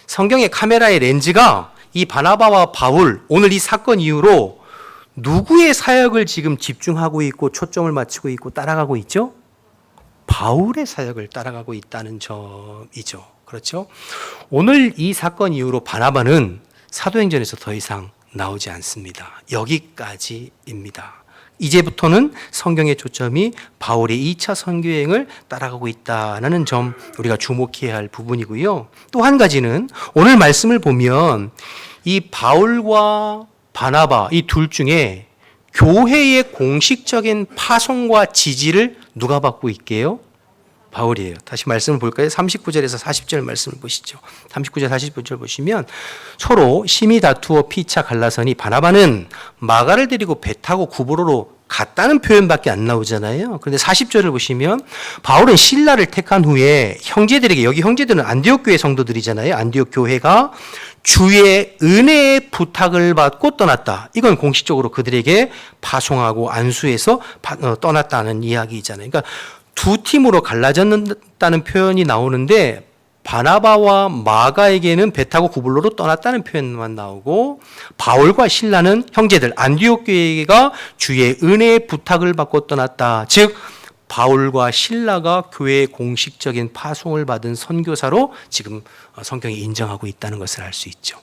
성경의 카메라의 렌즈가 이 바나바와 바울, 오늘 이 사건 이후로 누구의 사역을 지금 집중하고 있고 초점을 맞추고 있고 따라가고 있죠? 바울의 사역을 따라가고 있다는 점이죠. 그렇죠? 오늘 이 사건 이후로 바나바는 사도행전에서 더 이상 나오지 않습니다. 여기까지입니다. 이제부터는 성경의 초점이 바울의 2차 선교여행을 따라가고 있다는 점, 우리가 주목해야 할 부분이고요. 또 한 가지는 오늘 말씀을 보면 이 바울과 바나바 이 둘 중에 교회의 공식적인 파송과 지지를 누가 받고 있게요? 바울이에요. 다시 말씀을 볼까요? 39절에서 40절 말씀을 보시죠. 39절 40절 보시면 서로 심히 다투어 피차 갈라서니 바나바는 마가를 데리고 배 타고 구브로로 갔다는 표현밖에 안 나오잖아요. 그런데 40절을 보시면 바울은 실라를 택한 후에 형제들에게, 여기 형제들은 안디옥 교회 성도들이잖아요. 안디옥 교회가 주의 은혜의 부탁을 받고 떠났다. 이건 공식적으로 그들에게 파송하고 안수해서 떠났다는 이야기잖아요. 그러니까 두 팀으로 갈라졌다는 표현이 나오는데 바나바와 마가에게는 배 타고 구불로로 떠났다는 표현만 나오고, 바울과 실라는 형제들 안디옥 교회가 주의 은혜의 부탁을 받고 떠났다. 즉 바울과 실라가 교회의 공식적인 파송을 받은 선교사로 지금 성경이 인정하고 있다는 것을 알 수 있죠.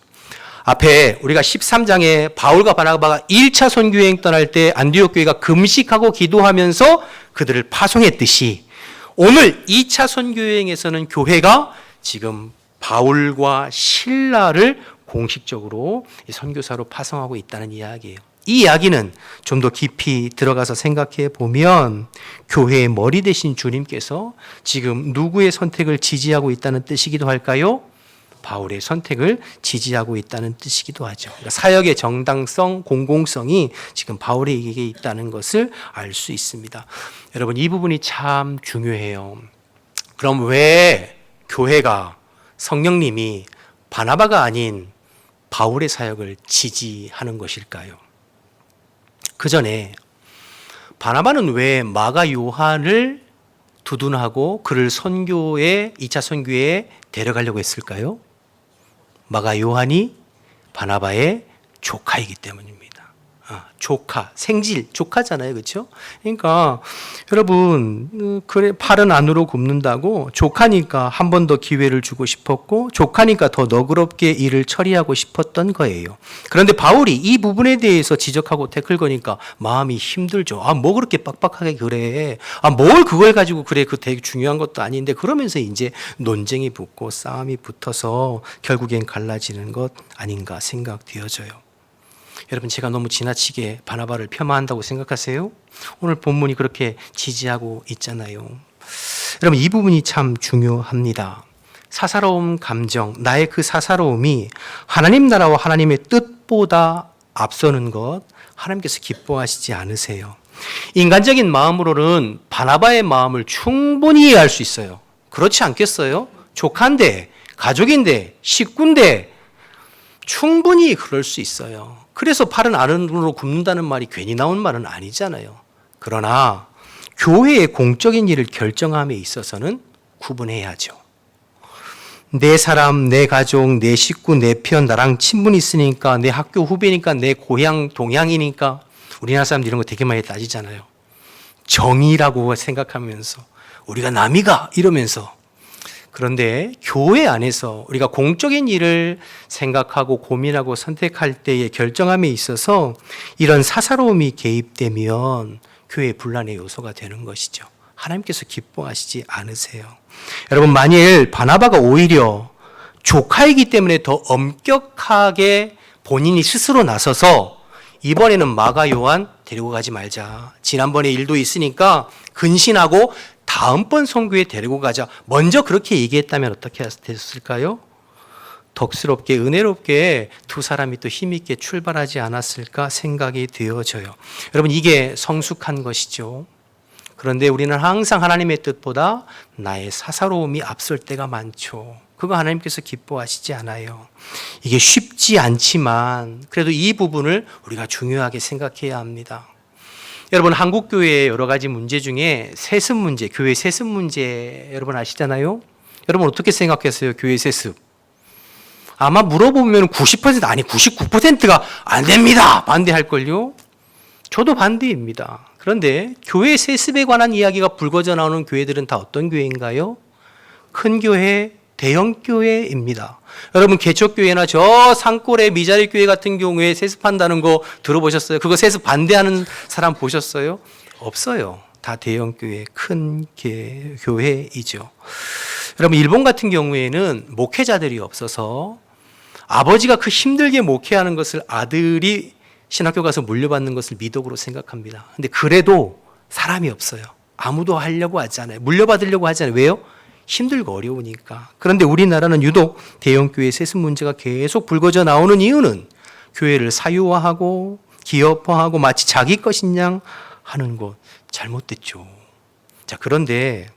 앞에 우리가 13장에 바울과 바나바가 1차 선교여행 떠날 때 안디옥 교회가 금식하고 기도하면서 그들을 파송했듯이, 오늘 2차 선교여행에서는 교회가 지금 바울과 실라를 공식적으로 선교사로 파송하고 있다는 이야기예요. 이 이야기는 좀 더 깊이 들어가서 생각해 보면 교회의 머리 대신 주님께서 지금 누구의 선택을 지지하고 있다는 뜻이기도 할까요? 바울의 선택을 지지하고 있다는 뜻이기도 하죠. 그러니까 사역의 정당성, 공공성이 지금 바울에게 있다는 것을 알 수 있습니다. 여러분, 이 부분이 참 중요해요. 그럼 왜 교회가 성령님이 바나바가 아닌 바울의 사역을 지지하는 것일까요? 그 전에 바나바는 왜 마가 요한을 두둔하고 그를 2차 선교에 데려가려고 했을까요? 마가 요한이 바나바의 조카이기 때문입니다. 조카, 생질, 조카잖아요. 그렇죠? 그러니까 여러분, 그래 팔은 안으로 굽는다고 조카니까 한 번 더 기회를 주고 싶었고 조카니까 더 너그럽게 일을 처리하고 싶었던 거예요. 그런데 바울이 이 부분에 대해서 지적하고 태클 거니까 마음이 힘들죠. 뭐 그렇게 빡빡하게 그래. 뭘 그걸 가지고 그래. 그 되게 중요한 것도 아닌데 그러면서 이제 논쟁이 붙고 싸움이 붙어서 결국엔 갈라지는 것 아닌가 생각되어져요. 여러분, 제가 너무 지나치게 바나바를 폄하한다고 생각하세요? 오늘 본문이 그렇게 지지하고 있잖아요. 여러분, 이 부분이 참 중요합니다. 사사로운 감정, 나의 그 사사로움이 하나님 나라와 하나님의 뜻보다 앞서는 것, 하나님께서 기뻐하시지 않으세요. 인간적인 마음으로는 바나바의 마음을 충분히 이해할 수 있어요. 그렇지 않겠어요? 조카인데, 가족인데, 식구인데 충분히 그럴 수 있어요. 그래서 팔은 안으로 굽는다는 말이 괜히 나온 말은 아니잖아요. 그러나 교회의 공적인 일을 결정함에 있어서는 구분해야죠. 내 사람, 내 가족, 내 식구, 내 편, 나랑 친분이 있으니까, 내 학교 후배니까, 내 고향 동향이니까. 우리나라 사람들 이런 거 되게 많이 따지잖아요. 정의라고 생각하면서 우리가 남이가 이러면서. 그런데 교회 안에서 우리가 공적인 일을 생각하고 고민하고 선택할 때의 결정함에 있어서 이런 사사로움이 개입되면 교회의 분란의 요소가 되는 것이죠. 하나님께서 기뻐하시지 않으세요. 여러분, 만일 바나바가 오히려 조카이기 때문에 더 엄격하게 본인이 스스로 나서서 이번에는 마가 요한 데리고 가지 말자. 지난번에 일도 있으니까 근신하고 다음번 선교에 데리고 가자. 먼저 그렇게 얘기했다면 어떻게 됐을까요? 덕스럽게 은혜롭게 두 사람이 또 힘있게 출발하지 않았을까 생각이 되어져요. 여러분, 이게 성숙한 것이죠. 그런데 우리는 항상 하나님의 뜻보다 나의 사사로움이 앞설 때가 많죠. 그거 하나님께서 기뻐하시지 않아요. 이게 쉽지 않지만 그래도 이 부분을 우리가 중요하게 생각해야 합니다. 여러분, 한국 교회의 여러 가지 문제 중에 세습 문제, 교회 세습 문제 여러분 아시잖아요? 여러분 어떻게 생각했어요? 교회 세습. 아마 물어보면 90% 아니 99%가 안 됩니다. 반대할걸요? 저도 반대입니다. 그런데 교회 세습에 관한 이야기가 불거져 나오는 교회들은 다 어떤 교회인가요? 큰 교회, 대형 교회입니다. 여러분, 개척교회나 저 산골의 미자리 교회 같은 경우에 세습한다는 거 들어보셨어요? 그거 세습 반대하는 사람 보셨어요? 없어요. 다 대형 교회, 큰 교회이죠. 여러분, 일본 같은 경우에는 목회자들이 없어서 아버지가 그 힘들게 목회하는 것을 아들이 신학교 가서 물려받는 것을 미덕으로 생각합니다. 근데 그래도 사람이 없어요. 아무도 하려고 하지 않아요. 물려받으려고 하지 않아요. 왜요? 힘들고 어려우니까. 그런데 우리나라는 유독 대형교회 세습 문제가 계속 불거져 나오는 이유는 교회를 사유화하고 기업화하고 마치 자기 것인 양 하는 것 잘못됐죠. 자, 그런데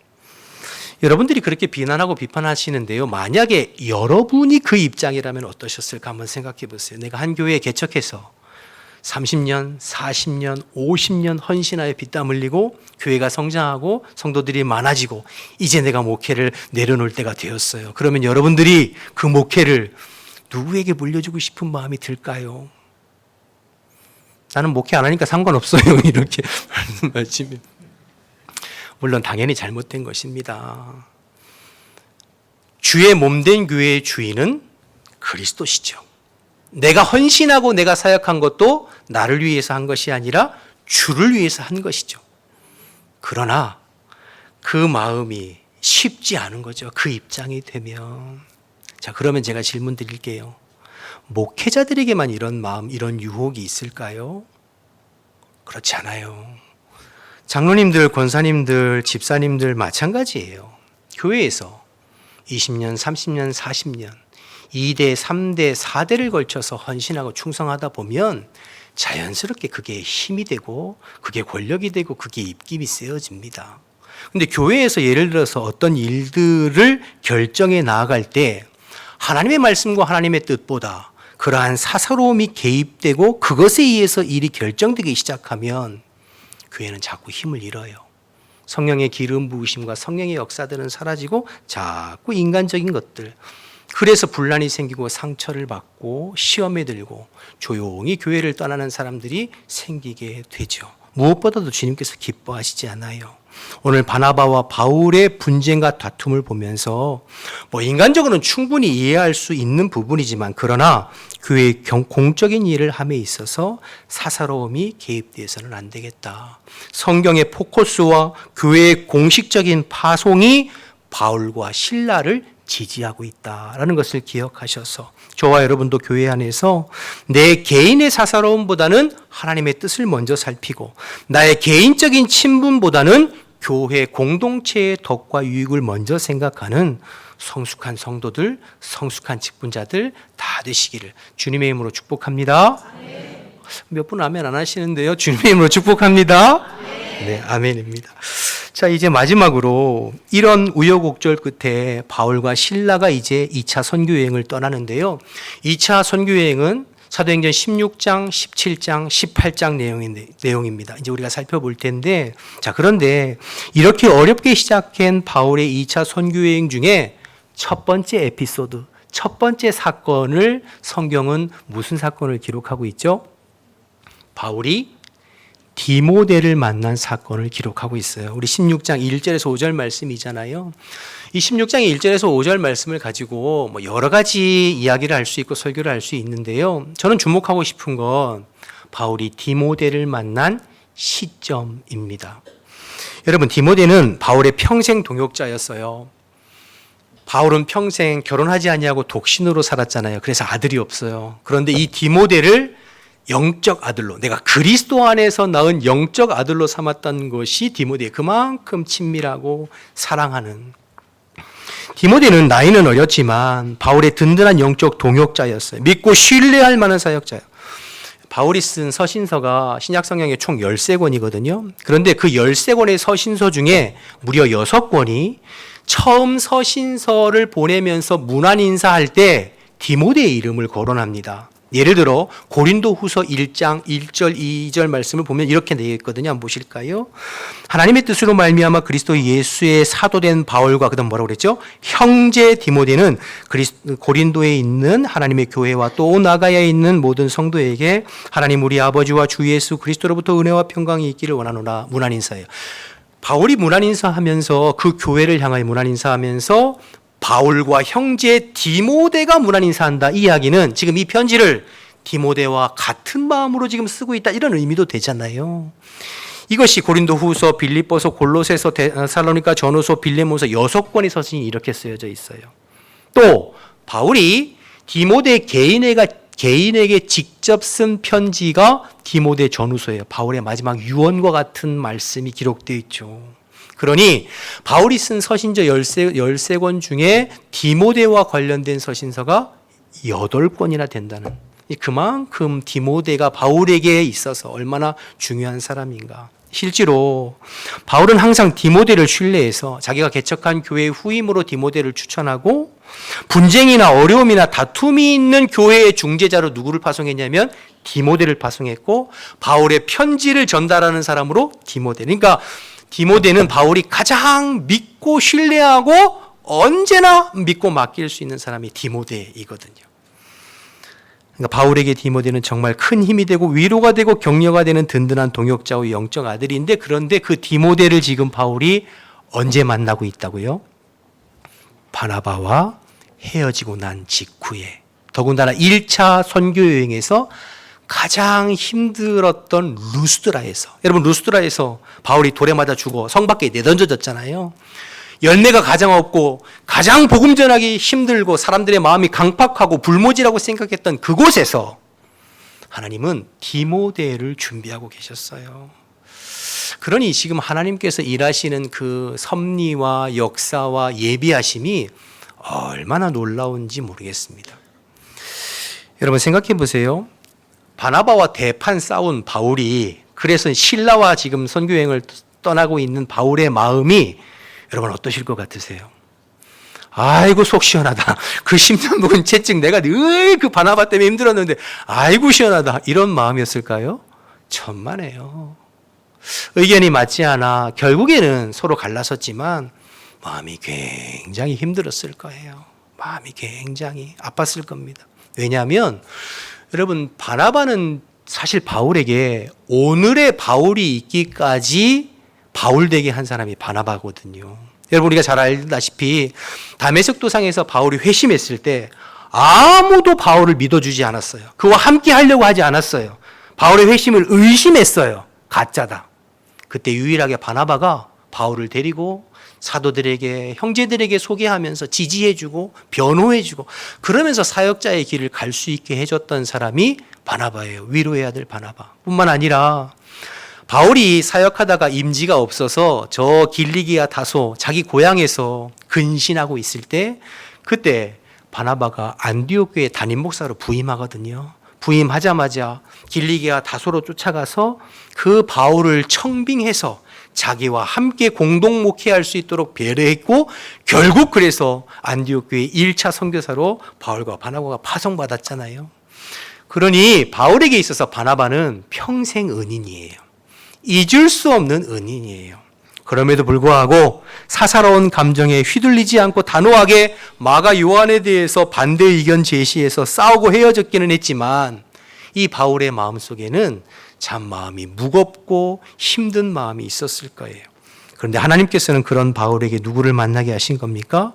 여러분들이 그렇게 비난하고 비판하시는데요. 만약에 여러분이 그 입장이라면 어떠셨을까 한번 생각해 보세요. 내가 한 교회에 개척해서 30년, 40년, 50년 헌신하여 피땀 흘리고 교회가 성장하고 성도들이 많아지고 이제 내가 목회를 내려놓을 때가 되었어요. 그러면 여러분들이 그 목회를 누구에게 물려주고 싶은 마음이 들까요? 나는 목회 안 하니까 상관없어요. 이렇게 말씀하시면 물론 당연히 잘못된 것입니다. 주의 몸된 교회의 주인은 그리스도시죠. 내가 헌신하고 내가 사역한 것도 나를 위해서 한 것이 아니라 주를 위해서 한 것이죠. 그러나 그 마음이 쉽지 않은 거죠. 그 입장이 되면. 자, 그러면 제가 질문 드릴게요. 목회자들에게만 이런 마음, 이런 유혹이 있을까요? 그렇지 않아요. 장로님들, 권사님들, 집사님들 마찬가지예요. 교회에서 20년, 30년, 40년 2대, 3대, 4대를 걸쳐서 헌신하고 충성하다 보면 자연스럽게 그게 힘이 되고 그게 권력이 되고 그게 입김이 세워집니다. 근데 교회에서 예를 들어서 어떤 일들을 결정해 나아갈 때 하나님의 말씀과 하나님의 뜻보다 그러한 사사로움이 개입되고 그것에 의해서 일이 결정되기 시작하면 교회는 자꾸 힘을 잃어요. 성령의 기름 부으심과 성령의 역사들은 사라지고 자꾸 인간적인 것들, 그래서 분란이 생기고 상처를 받고 시험에 들고 조용히 교회를 떠나는 사람들이 생기게 되죠. 무엇보다도 주님께서 기뻐하시지 않아요. 오늘 바나바와 바울의 분쟁과 다툼을 보면서 인간적으로는 충분히 이해할 수 있는 부분이지만 그러나 교회의 공적인 일을 함에 있어서 사사로움이 개입되어서는 안 되겠다. 성경의 포커스와 교회의 공식적인 파송이 바울과 실라를 지지하고 있다라는 것을 기억하셔서 저와 여러분도 교회 안에서 내 개인의 사사로움보다는 하나님의 뜻을 먼저 살피고 나의 개인적인 친분보다는 교회 공동체의 덕과 유익을 먼저 생각하는 성숙한 성도들, 성숙한 직분자들 다 되시기를 주님의 이름으로 축복합니다. 몇 분 아멘 안 하시는데요. 주님의 이름으로 축복합니다. 네, 아멘입니다. 자, 이제 마지막으로 이런 우여곡절 끝에 바울과 실라가 이제 2차 선교여행을 떠나는데요. 2차 선교여행은 사도행전 16장, 17장, 18장 내용입니다. 이제 우리가 살펴볼 텐데, 자, 그런데 이렇게 어렵게 시작한 바울의 2차 선교여행 중에 첫 번째 에피소드, 첫 번째 사건을 성경은 무슨 사건을 기록하고 있죠? 바울이 디모데를 만난 사건을 기록하고 있어요. 우리 16장 1절에서 5절 말씀이잖아요. 이 16장 1절에서 5절 말씀을 가지고 여러 가지 이야기를 할 수 있고 설교를 할 수 있는데요. 저는 주목하고 싶은 건 바울이 디모데를 만난 시점입니다. 여러분, 디모데는 바울의 평생 동역자였어요. 바울은 평생 결혼하지 아니하고 독신으로 살았잖아요. 그래서 아들이 없어요. 그런데 이 디모데를 영적 아들로, 내가 그리스도 안에서 낳은 영적 아들로 삼았던 것이 디모데, 그만큼 친밀하고 사랑하는. 디모데는 나이는 어렸지만 바울의 든든한 영적 동역자였어요. 믿고 신뢰할 만한 사역자예요. 바울이 쓴 서신서가 신약성경에 총 13권이거든요. 그런데 그 13권의 서신서 중에 무려 6권이 처음 서신서를 보내면서 문안 인사할 때 디모데의 이름을 거론합니다. 예를 들어 고린도후서 1장 1절 2절 말씀을 보면 이렇게 되어 있거든요. 한번 보실까요? 하나님의 뜻으로 말미암아 그리스도 예수의 사도된 바울과 그다음 뭐라고 그랬죠? 형제 디모데는 고린도에 있는 하나님의 교회와 또 나가야에 있는 모든 성도에게 하나님 우리 아버지와 주 예수 그리스도로부터 은혜와 평강이 있기를 원하노라. 문안 인사예요. 바울이 문안 인사하면서 그 교회를 향하여 문안 인사하면서 바울과 형제 디모데가 문안 인사한다. 이 이야기는 지금 이 편지를 디모데와 같은 마음으로 지금 쓰고 있다. 이런 의미도 되잖아요. 이것이 고린도후서, 빌립보서, 골로새서, 데살로니가 전후서, 빌레몬서 6권의 서신이 이렇게 쓰여져 있어요. 또 바울이 디모데 개인에게 직접 쓴 편지가 디모데 전후서예요. 바울의 마지막 유언과 같은 말씀이 기록되어 있죠. 그러니 바울이 쓴 서신저 13권 중에 디모데와 관련된 서신서가 8권이나 된다는, 그만큼 디모데가 바울에게 있어서 얼마나 중요한 사람인가. 실제로 바울은 항상 디모데를 신뢰해서 자기가 개척한 교회의 후임으로 디모데를 추천하고 분쟁이나 어려움이나 다툼이 있는 교회의 중재자로 누구를 파송했냐면 디모데를 파송했고 바울의 편지를 전달하는 사람으로 디모데. 그러니까 디모데는 바울이 가장 믿고 신뢰하고 언제나 믿고 맡길 수 있는 사람이 디모데이거든요. 그러니까 바울에게 디모데는 정말 큰 힘이 되고 위로가 되고 격려가 되는 든든한 동역자와 영적 아들인데, 그런데 그 디모데를 지금 바울이 언제 만나고 있다고요? 바나바와 헤어지고 난 직후에, 더군다나 1차 선교여행에서 가장 힘들었던 루스드라에서, 여러분 루스드라에서 바울이 돌에 맞아 죽어 성 밖에 내던져졌잖아요. 열매가 가장 없고 가장 복음 전하기 힘들고 사람들의 마음이 강팍하고 불모지라고 생각했던 그곳에서 하나님은 디모데를 준비하고 계셨어요. 그러니 지금 하나님께서 일하시는 그 섭리와 역사와 예비하심이 얼마나 놀라운지 모르겠습니다. 여러분 생각해 보세요. 바나바와 대판 싸운 바울이, 그래서 신라와 지금 선교 여행을 떠나고 있는 바울의 마음이 여러분 어떠실 것 같으세요? 아이고 속 시원하다. 그 10년 묵은 채찍 내가 늘 그 바나바 때문에 힘들었는데 아이고 시원하다. 이런 마음이었을까요? 천만에요. 의견이 맞지 않아 결국에는 서로 갈라섰지만 마음이 굉장히 힘들었을 거예요. 마음이 굉장히 아팠을 겁니다. 왜냐하면 여러분 바나바는 사실 바울에게 오늘의 바울이 있기까지 바울 되게 한 사람이 바나바거든요. 여러분 우리가 잘 알다시피 다메섹 도상에서 바울이 회심했을 때 아무도 바울을 믿어주지 않았어요. 그와 함께 하려고 하지 않았어요. 바울의 회심을 의심했어요. 가짜다. 그때 유일하게 바나바가 바울을 데리고 사도들에게, 형제들에게 소개하면서 지지해주고 변호해주고 그러면서 사역자의 길을 갈 수 있게 해줬던 사람이 바나바예요. 위로해야 될 바나바. 뿐만 아니라 바울이 사역하다가 임지가 없어서 저 길리기아 다소 자기 고향에서 근신하고 있을 때 그때 바나바가 안디옥 교회 담임 목사로 부임하거든요. 부임하자마자 길리기아 다소로 쫓아가서 그 바울을 청빙해서 자기와 함께 공동 목회할 수 있도록 배려했고 결국 그래서 안디옥 교회 1차 선교사로 바울과 바나바가 파송받았잖아요. 그러니 바울에게 있어서 바나바는 평생 은인이에요. 잊을 수 없는 은인이에요. 그럼에도 불구하고 사사로운 감정에 휘둘리지 않고 단호하게 마가 요한에 대해서 반대 의견 제시해서 싸우고 헤어졌기는 했지만 이 바울의 마음속에는 참 마음이 무겁고 힘든 마음이 있었을 거예요. 그런데 하나님께서는 그런 바울에게 누구를 만나게 하신 겁니까?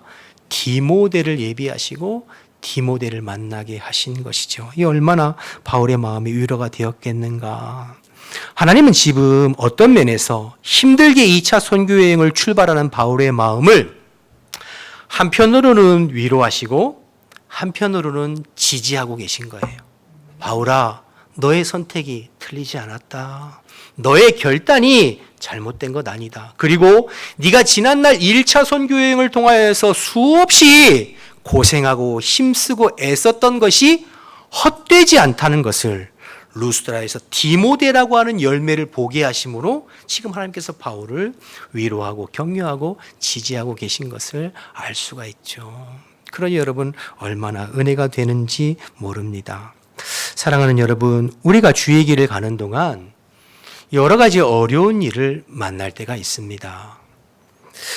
디모데를 예비하시고 디모데를 만나게 하신 것이죠. 이 얼마나 바울의 마음이 위로가 되었겠는가. 하나님은 지금 어떤 면에서 힘들게 2차 선교여행을 출발하는 바울의 마음을 한편으로는 위로하시고 한편으로는 지지하고 계신 거예요. 바울아, 너의 선택이 틀리지 않았다. 너의 결단이 잘못된 것 아니다. 그리고 네가 지난날 1차 선교여행을 통하여서 수없이 고생하고 힘쓰고 애썼던 것이 헛되지 않다는 것을 루스드라에서 디모데라고 하는 열매를 보게 하심으로 지금 하나님께서 바울을 위로하고 격려하고 지지하고 계신 것을 알 수가 있죠. 그러니 여러분 얼마나 은혜가 되는지 모릅니다. 사랑하는 여러분, 우리가 주의 길을 가는 동안 여러 가지 어려운 일을 만날 때가 있습니다.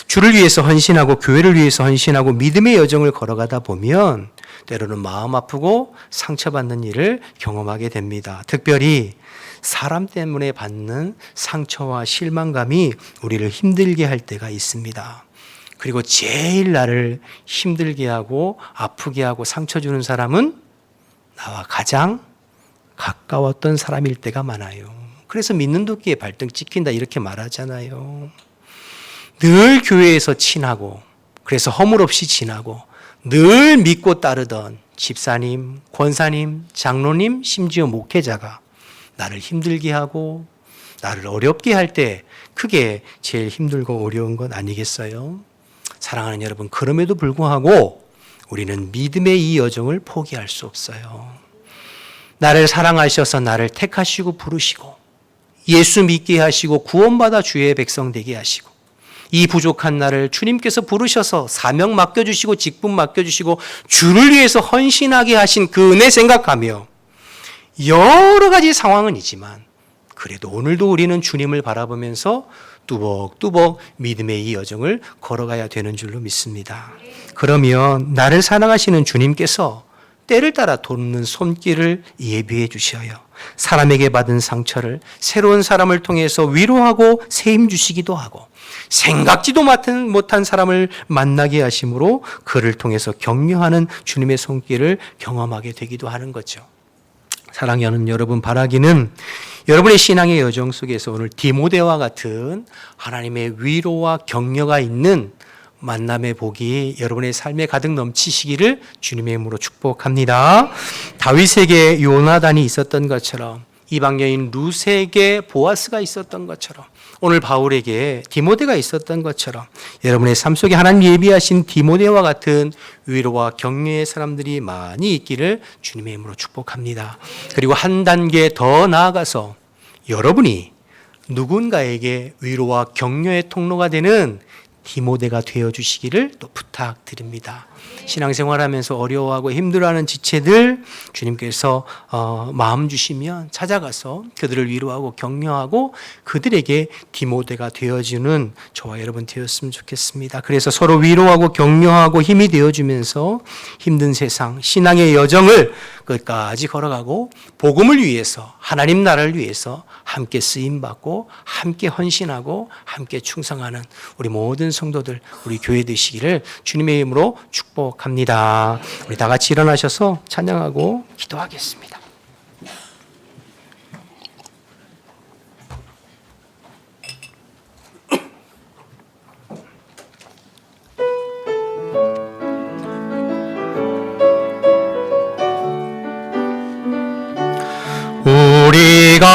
주를 위해서 헌신하고 교회를 위해서 헌신하고 믿음의 여정을 걸어가다 보면 때로는 마음 아프고 상처받는 일을 경험하게 됩니다. 특별히 사람 때문에 받는 상처와 실망감이 우리를 힘들게 할 때가 있습니다. 그리고 제일 나를 힘들게 하고 아프게 하고 상처 주는 사람은 나와 가장 가까웠던 사람일 때가 많아요. 그래서 믿는 도끼에 발등 찍힌다 이렇게 말하잖아요. 늘 교회에서 친하고 그래서 허물없이 지나고 늘 믿고 따르던 집사님, 권사님, 장로님, 심지어 목회자가 나를 힘들게 하고 나를 어렵게 할 때 그게 제일 힘들고 어려운 건 아니겠어요? 사랑하는 여러분, 그럼에도 불구하고 우리는 믿음의 이 여정을 포기할 수 없어요. 나를 사랑하셔서 나를 택하시고 부르시고 예수 믿게 하시고 구원받아 주의 백성 되게 하시고 이 부족한 나를 주님께서 부르셔서 사명 맡겨주시고 직분 맡겨주시고 주를 위해서 헌신하게 하신 그 은혜 생각하며 여러 가지 상황은 있지만 그래도 오늘도 우리는 주님을 바라보면서 뚜벅뚜벅 믿음의 이 여정을 걸어가야 되는 줄로 믿습니다. 그러면 나를 사랑하시는 주님께서 때를 따라 돕는 손길을 예비해 주셔요. 사람에게 받은 상처를 새로운 사람을 통해서 위로하고 새 힘 주시기도 하고 생각지도 못한 사람을 만나게 하심으로 그를 통해서 격려하는 주님의 손길을 경험하게 되기도 하는 거죠. 사랑하는 여러분, 바라기는 여러분의 신앙의 여정 속에서 오늘 디모데와 같은 하나님의 위로와 격려가 있는 만남의 복이 여러분의 삶에 가득 넘치시기를 주님의 이름으로 축복합니다. 다윗에게 요나단이 있었던 것처럼 이방 여인 룻에게 보아스가 있었던 것처럼 오늘 바울에게 디모데가 있었던 것처럼 여러분의 삶 속에 하나님 예비하신 디모데와 같은 위로와 격려의 사람들이 많이 있기를 주님의 이름으로 축복합니다. 그리고 한 단계 더 나아가서 여러분이 누군가에게 위로와 격려의 통로가 되는 디모데가 되어주시기를 또 부탁드립니다. 신앙생활하면서 어려워하고 힘들어하는 지체들 주님께서 마음 주시면 찾아가서 그들을 위로하고 격려하고 그들에게 디모데가 되어주는 저와 여러분 되었으면 좋겠습니다. 그래서 서로 위로하고 격려하고 힘이 되어주면서 힘든 세상 신앙의 여정을 끝까지 걸어가고 복음을 위해서 하나님 나라를 위해서 함께 쓰임받고 함께 헌신하고 함께 충성하는 우리 모든 성도들 우리 교회 되시기를 주님의 이름으로 축복합니다. 우리 다 같이 일어나셔서 찬양하고 기도하겠습니다. 우리가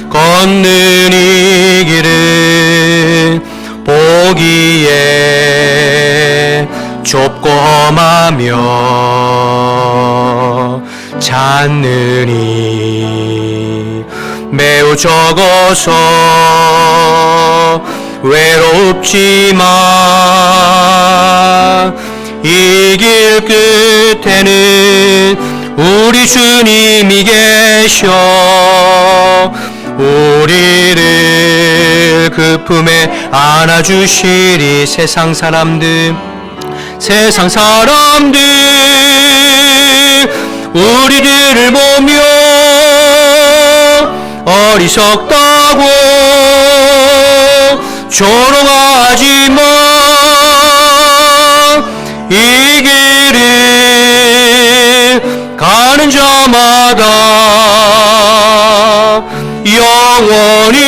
걷는 이 길은 보기에 좁고 험하며 찾느니 매우 적어서 외롭지만 이 길 끝에는 우리 주님이 계셔 우리를 그 품에 안아주시리. 세상 사람들 우리들을 보며 어리석다고 조롱하지만 이 길을 가는 자마다 영원히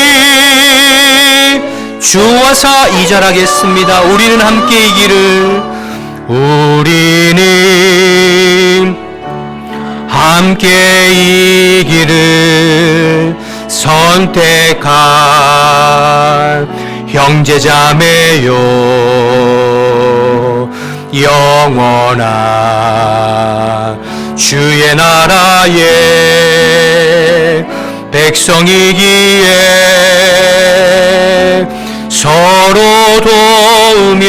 주와 이절하겠습니다. 우리는 함께 이 길을 함께 이 길을 선택한 형제자매요 영원한 주의 나라의 백성이기에 서로 도우며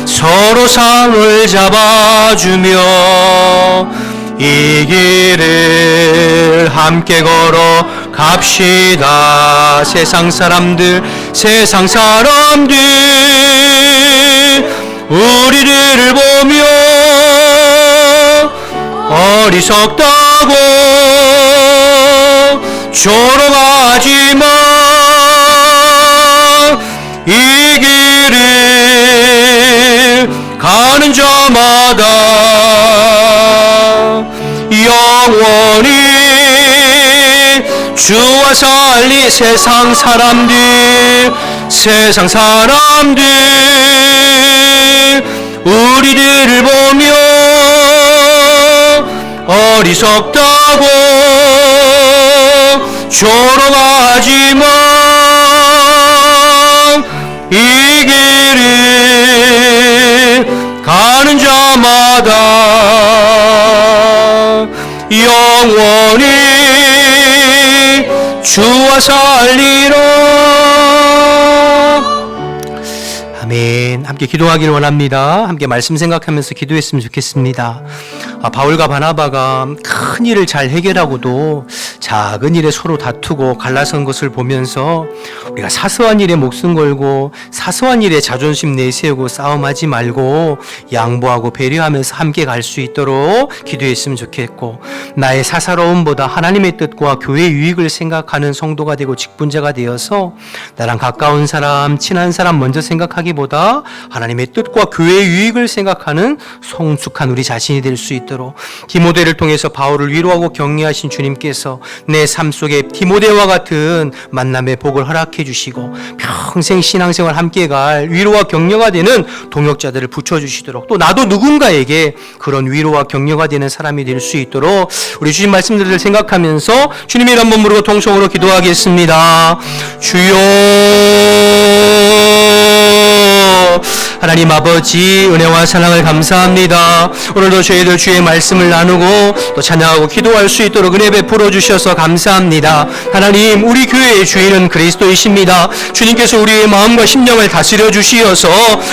서로 상을 잡아주며 이 길을 함께 걸어 갑시다. 세상 사람들 우리들을 보며 어리석다고 조롱하지만 이 길을 가는 자마다 영원히 주와 살리. 세상 사람들 우리들을 보며 어리석다고 조롱하지만 이 길을 가는 자마다 영원히 주와 살리라. 아멘. 함께 기도하기를 원합니다. 함께 말씀 생각하면서 기도했으면 좋겠습니다. 바울과 바나바가 큰 일을 잘 해결하고도 작은 일에 서로 다투고 갈라선 것을 보면서 우리가 사소한 일에 목숨 걸고 사소한 일에 자존심 내세우고 싸움하지 말고 양보하고 배려하면서 함께 갈 수 있도록 기도했으면 좋겠고, 나의 사사로움보다 하나님의 뜻과 교회의 유익을 생각하는 성도가 되고 직분자가 되어서 나랑 가까운 사람, 친한 사람 먼저 생각하기보다 하나님의 뜻과 교회의 유익을 생각하는 성숙한 우리 자신이 될 수 있도록 디모데를 통해서 바울을 위로하고 격려하신 주님께서 내 삶 속에 디모데와 같은 만남의 복을 허락해 주시고 평생 신앙생활 함께 갈 위로와 격려가 되는 동역자들을 붙여주시도록, 또 나도 누군가에게 그런 위로와 격려가 되는 사람이 될 수 있도록 우리 주신 말씀들을 생각하면서 주님의 이름 한번 부르고 통성으로 기도하겠습니다. 주여, 하나님 아버지, 은혜와 사랑을 감사합니다. 오늘도 저희들 주의 말씀을 나누고 또 찬양하고 기도할 수 있도록 은혜 베풀어 주셔서 감사합니다. 하나님, 우리 교회의 주인은 그리스도이십니다. 주님께서 우리의 마음과 심령을 다스려 주시어서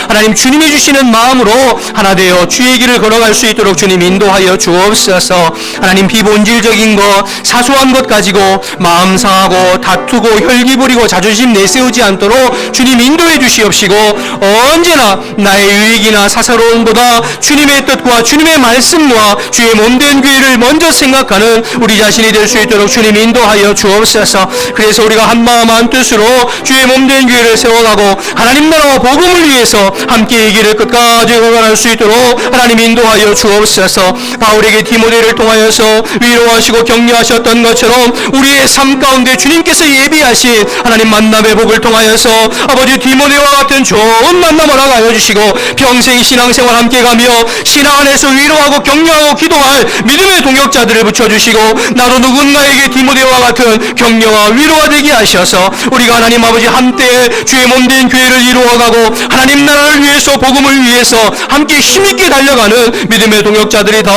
하나님 주님이 주시는 마음으로 하나 되어 주의 길을 걸어갈 수 있도록 주님 인도하여 주옵소서. 하나님, 비본질적인 것, 사소한 것 가지고 마음 상하고 다투고 혈기 부리고 자존심 내세우지 않도록 주님 인도해 주시옵시고, 언제나 나의 유익이나 사사로움보다 주님의 뜻과 주님의 말씀과 주의 몸된 교회를 먼저 생각하는 우리 자신이 될 수 있도록 주님 인도하여 주옵소서. 그래서 우리가 한마음 한뜻으로 주의 몸된 교회를 세워가고 하나님 나라와 복음을 위해서 함께 이 길을 끝까지 걸어갈 수 있도록 하나님 인도하여 주옵소서. 바울에게 디모데를 통하여서 위로하시고 격려하셨던 것처럼 우리의 삶 가운데 주님께서 예비하신 하나님 만남의 복을 통하여서 아버지 디모데와 같은 좋은 만남 허락하여 주시고 평생 신앙생활 함께 가며 신앙 안에서 위로하고 격려하고 기도할 믿음의 동역자들을 붙여주시고, 나도 누군가에게 디모데와 같은 격려와 위로가 되게 하셔서 우리가 하나님 아버지 한때 주의 몸된 교회를 이루어가고 하나님 나라를 위해서 복음을 위해서 함께 힘있게 달려가는 믿음의 동역자들이 다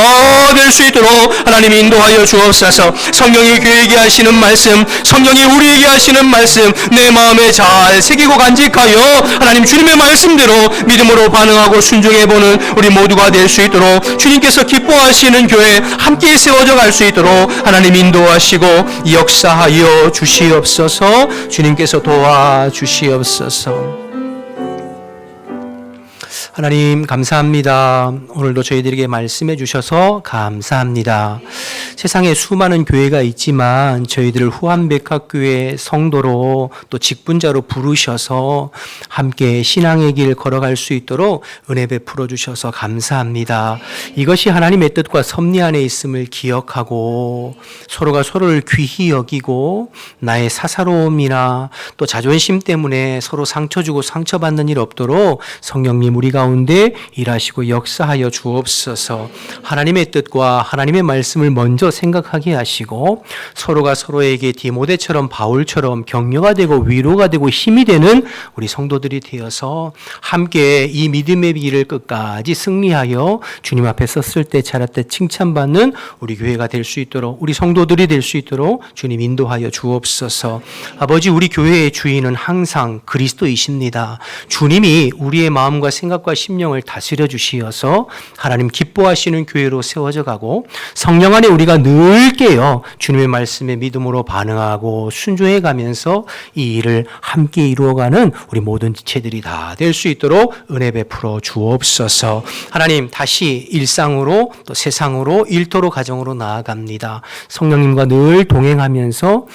될 수 있도록 하나님 인도하여 주옵소서. 성령이 교회에게 하시는 말씀, 성령이 우리에게 하시는 말씀 내 마음에 잘 새기고 간직하여 하나님 주님의 말씀대로 믿음으로 반응하고 순종해보는 우리 모두가 될 수 있도록 주님께서 기뻐하시는 교회 함께 세워져 갈 수 있도록 하나님 인도하시고 역사하여 주시옵소서. 주님께서 도와주시옵소서. 하나님 감사합니다. 오늘도 저희들에게 말씀해 주셔서 감사합니다. 세상에 수많은 교회가 있지만 저희들을 후한백학교회 성도로 또 직분자로 부르셔서 함께 신앙의 길 걸어갈 수 있도록 은혜 베풀어 주셔서 감사합니다. 이것이 하나님의 뜻과 섭리 안에 있음을 기억하고 서로가 서로를 귀히 여기고 나의 사사로움이나 또 자존심 때문에 서로 상처 주고 상처받는 일 없도록 성령님 우리 가운데 일하시고 역사하여 주옵소서. 하나님의 뜻과 하나님의 말씀을 먼저 생각하게 하시고 서로가 서로에게 디모데처럼 바울처럼 격려가 되고 위로가 되고 힘이 되는 우리 성도들이 되어서 함께 이 믿음의 길을 끝까지 승리하여 주님 앞에 섰을 때 자랄 때 칭찬받는 우리 교회가 될 수 있도록, 우리 성도들이 될 수 있도록 주님 인도하여 주옵소서. 아버지, 우리 교회의 주인은 항상 그리스도이십니다. 주님이 우리의 마음과 생각과 심령을 다스려 주시어서 하나님 기뻐하시는 교회로 세워져 가고 성령 안에 우리가 늘 깨어 주님의 말씀에 믿음으로 반응하고 순종해 가면서 이 일을 함께 이루어가는 우리 모든 지체들이 다 될 수 있도록 은혜 베풀어 주옵소서. 하나님, 다시 일상으로 또 세상으로 일터로 가정으로 나아갑니다. 성령님과 늘 동행하면서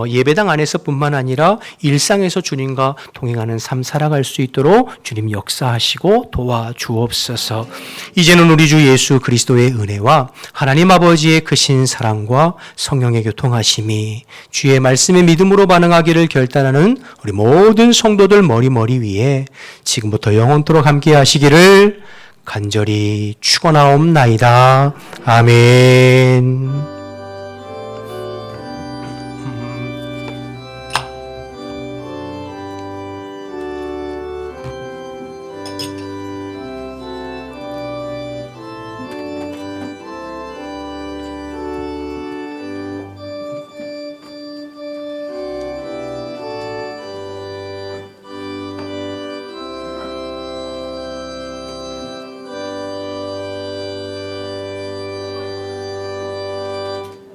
예배당 안에서뿐만 아니라 일상에서 주님과 동행하는 삶 살아갈 수 있도록 주님 역사하시고 도와주옵소서. 이제는 우리 주 예수 그리스도의 은혜와 하나님 아버지의 크신 사랑과 성령의 교통하심이 주의 말씀에 믿음으로 반응하기를 결단하는 우리 모든 성도들 머리 위에 지금부터 영원토록 함께 하시기를 간절히 축원하옵나이다. 아멘.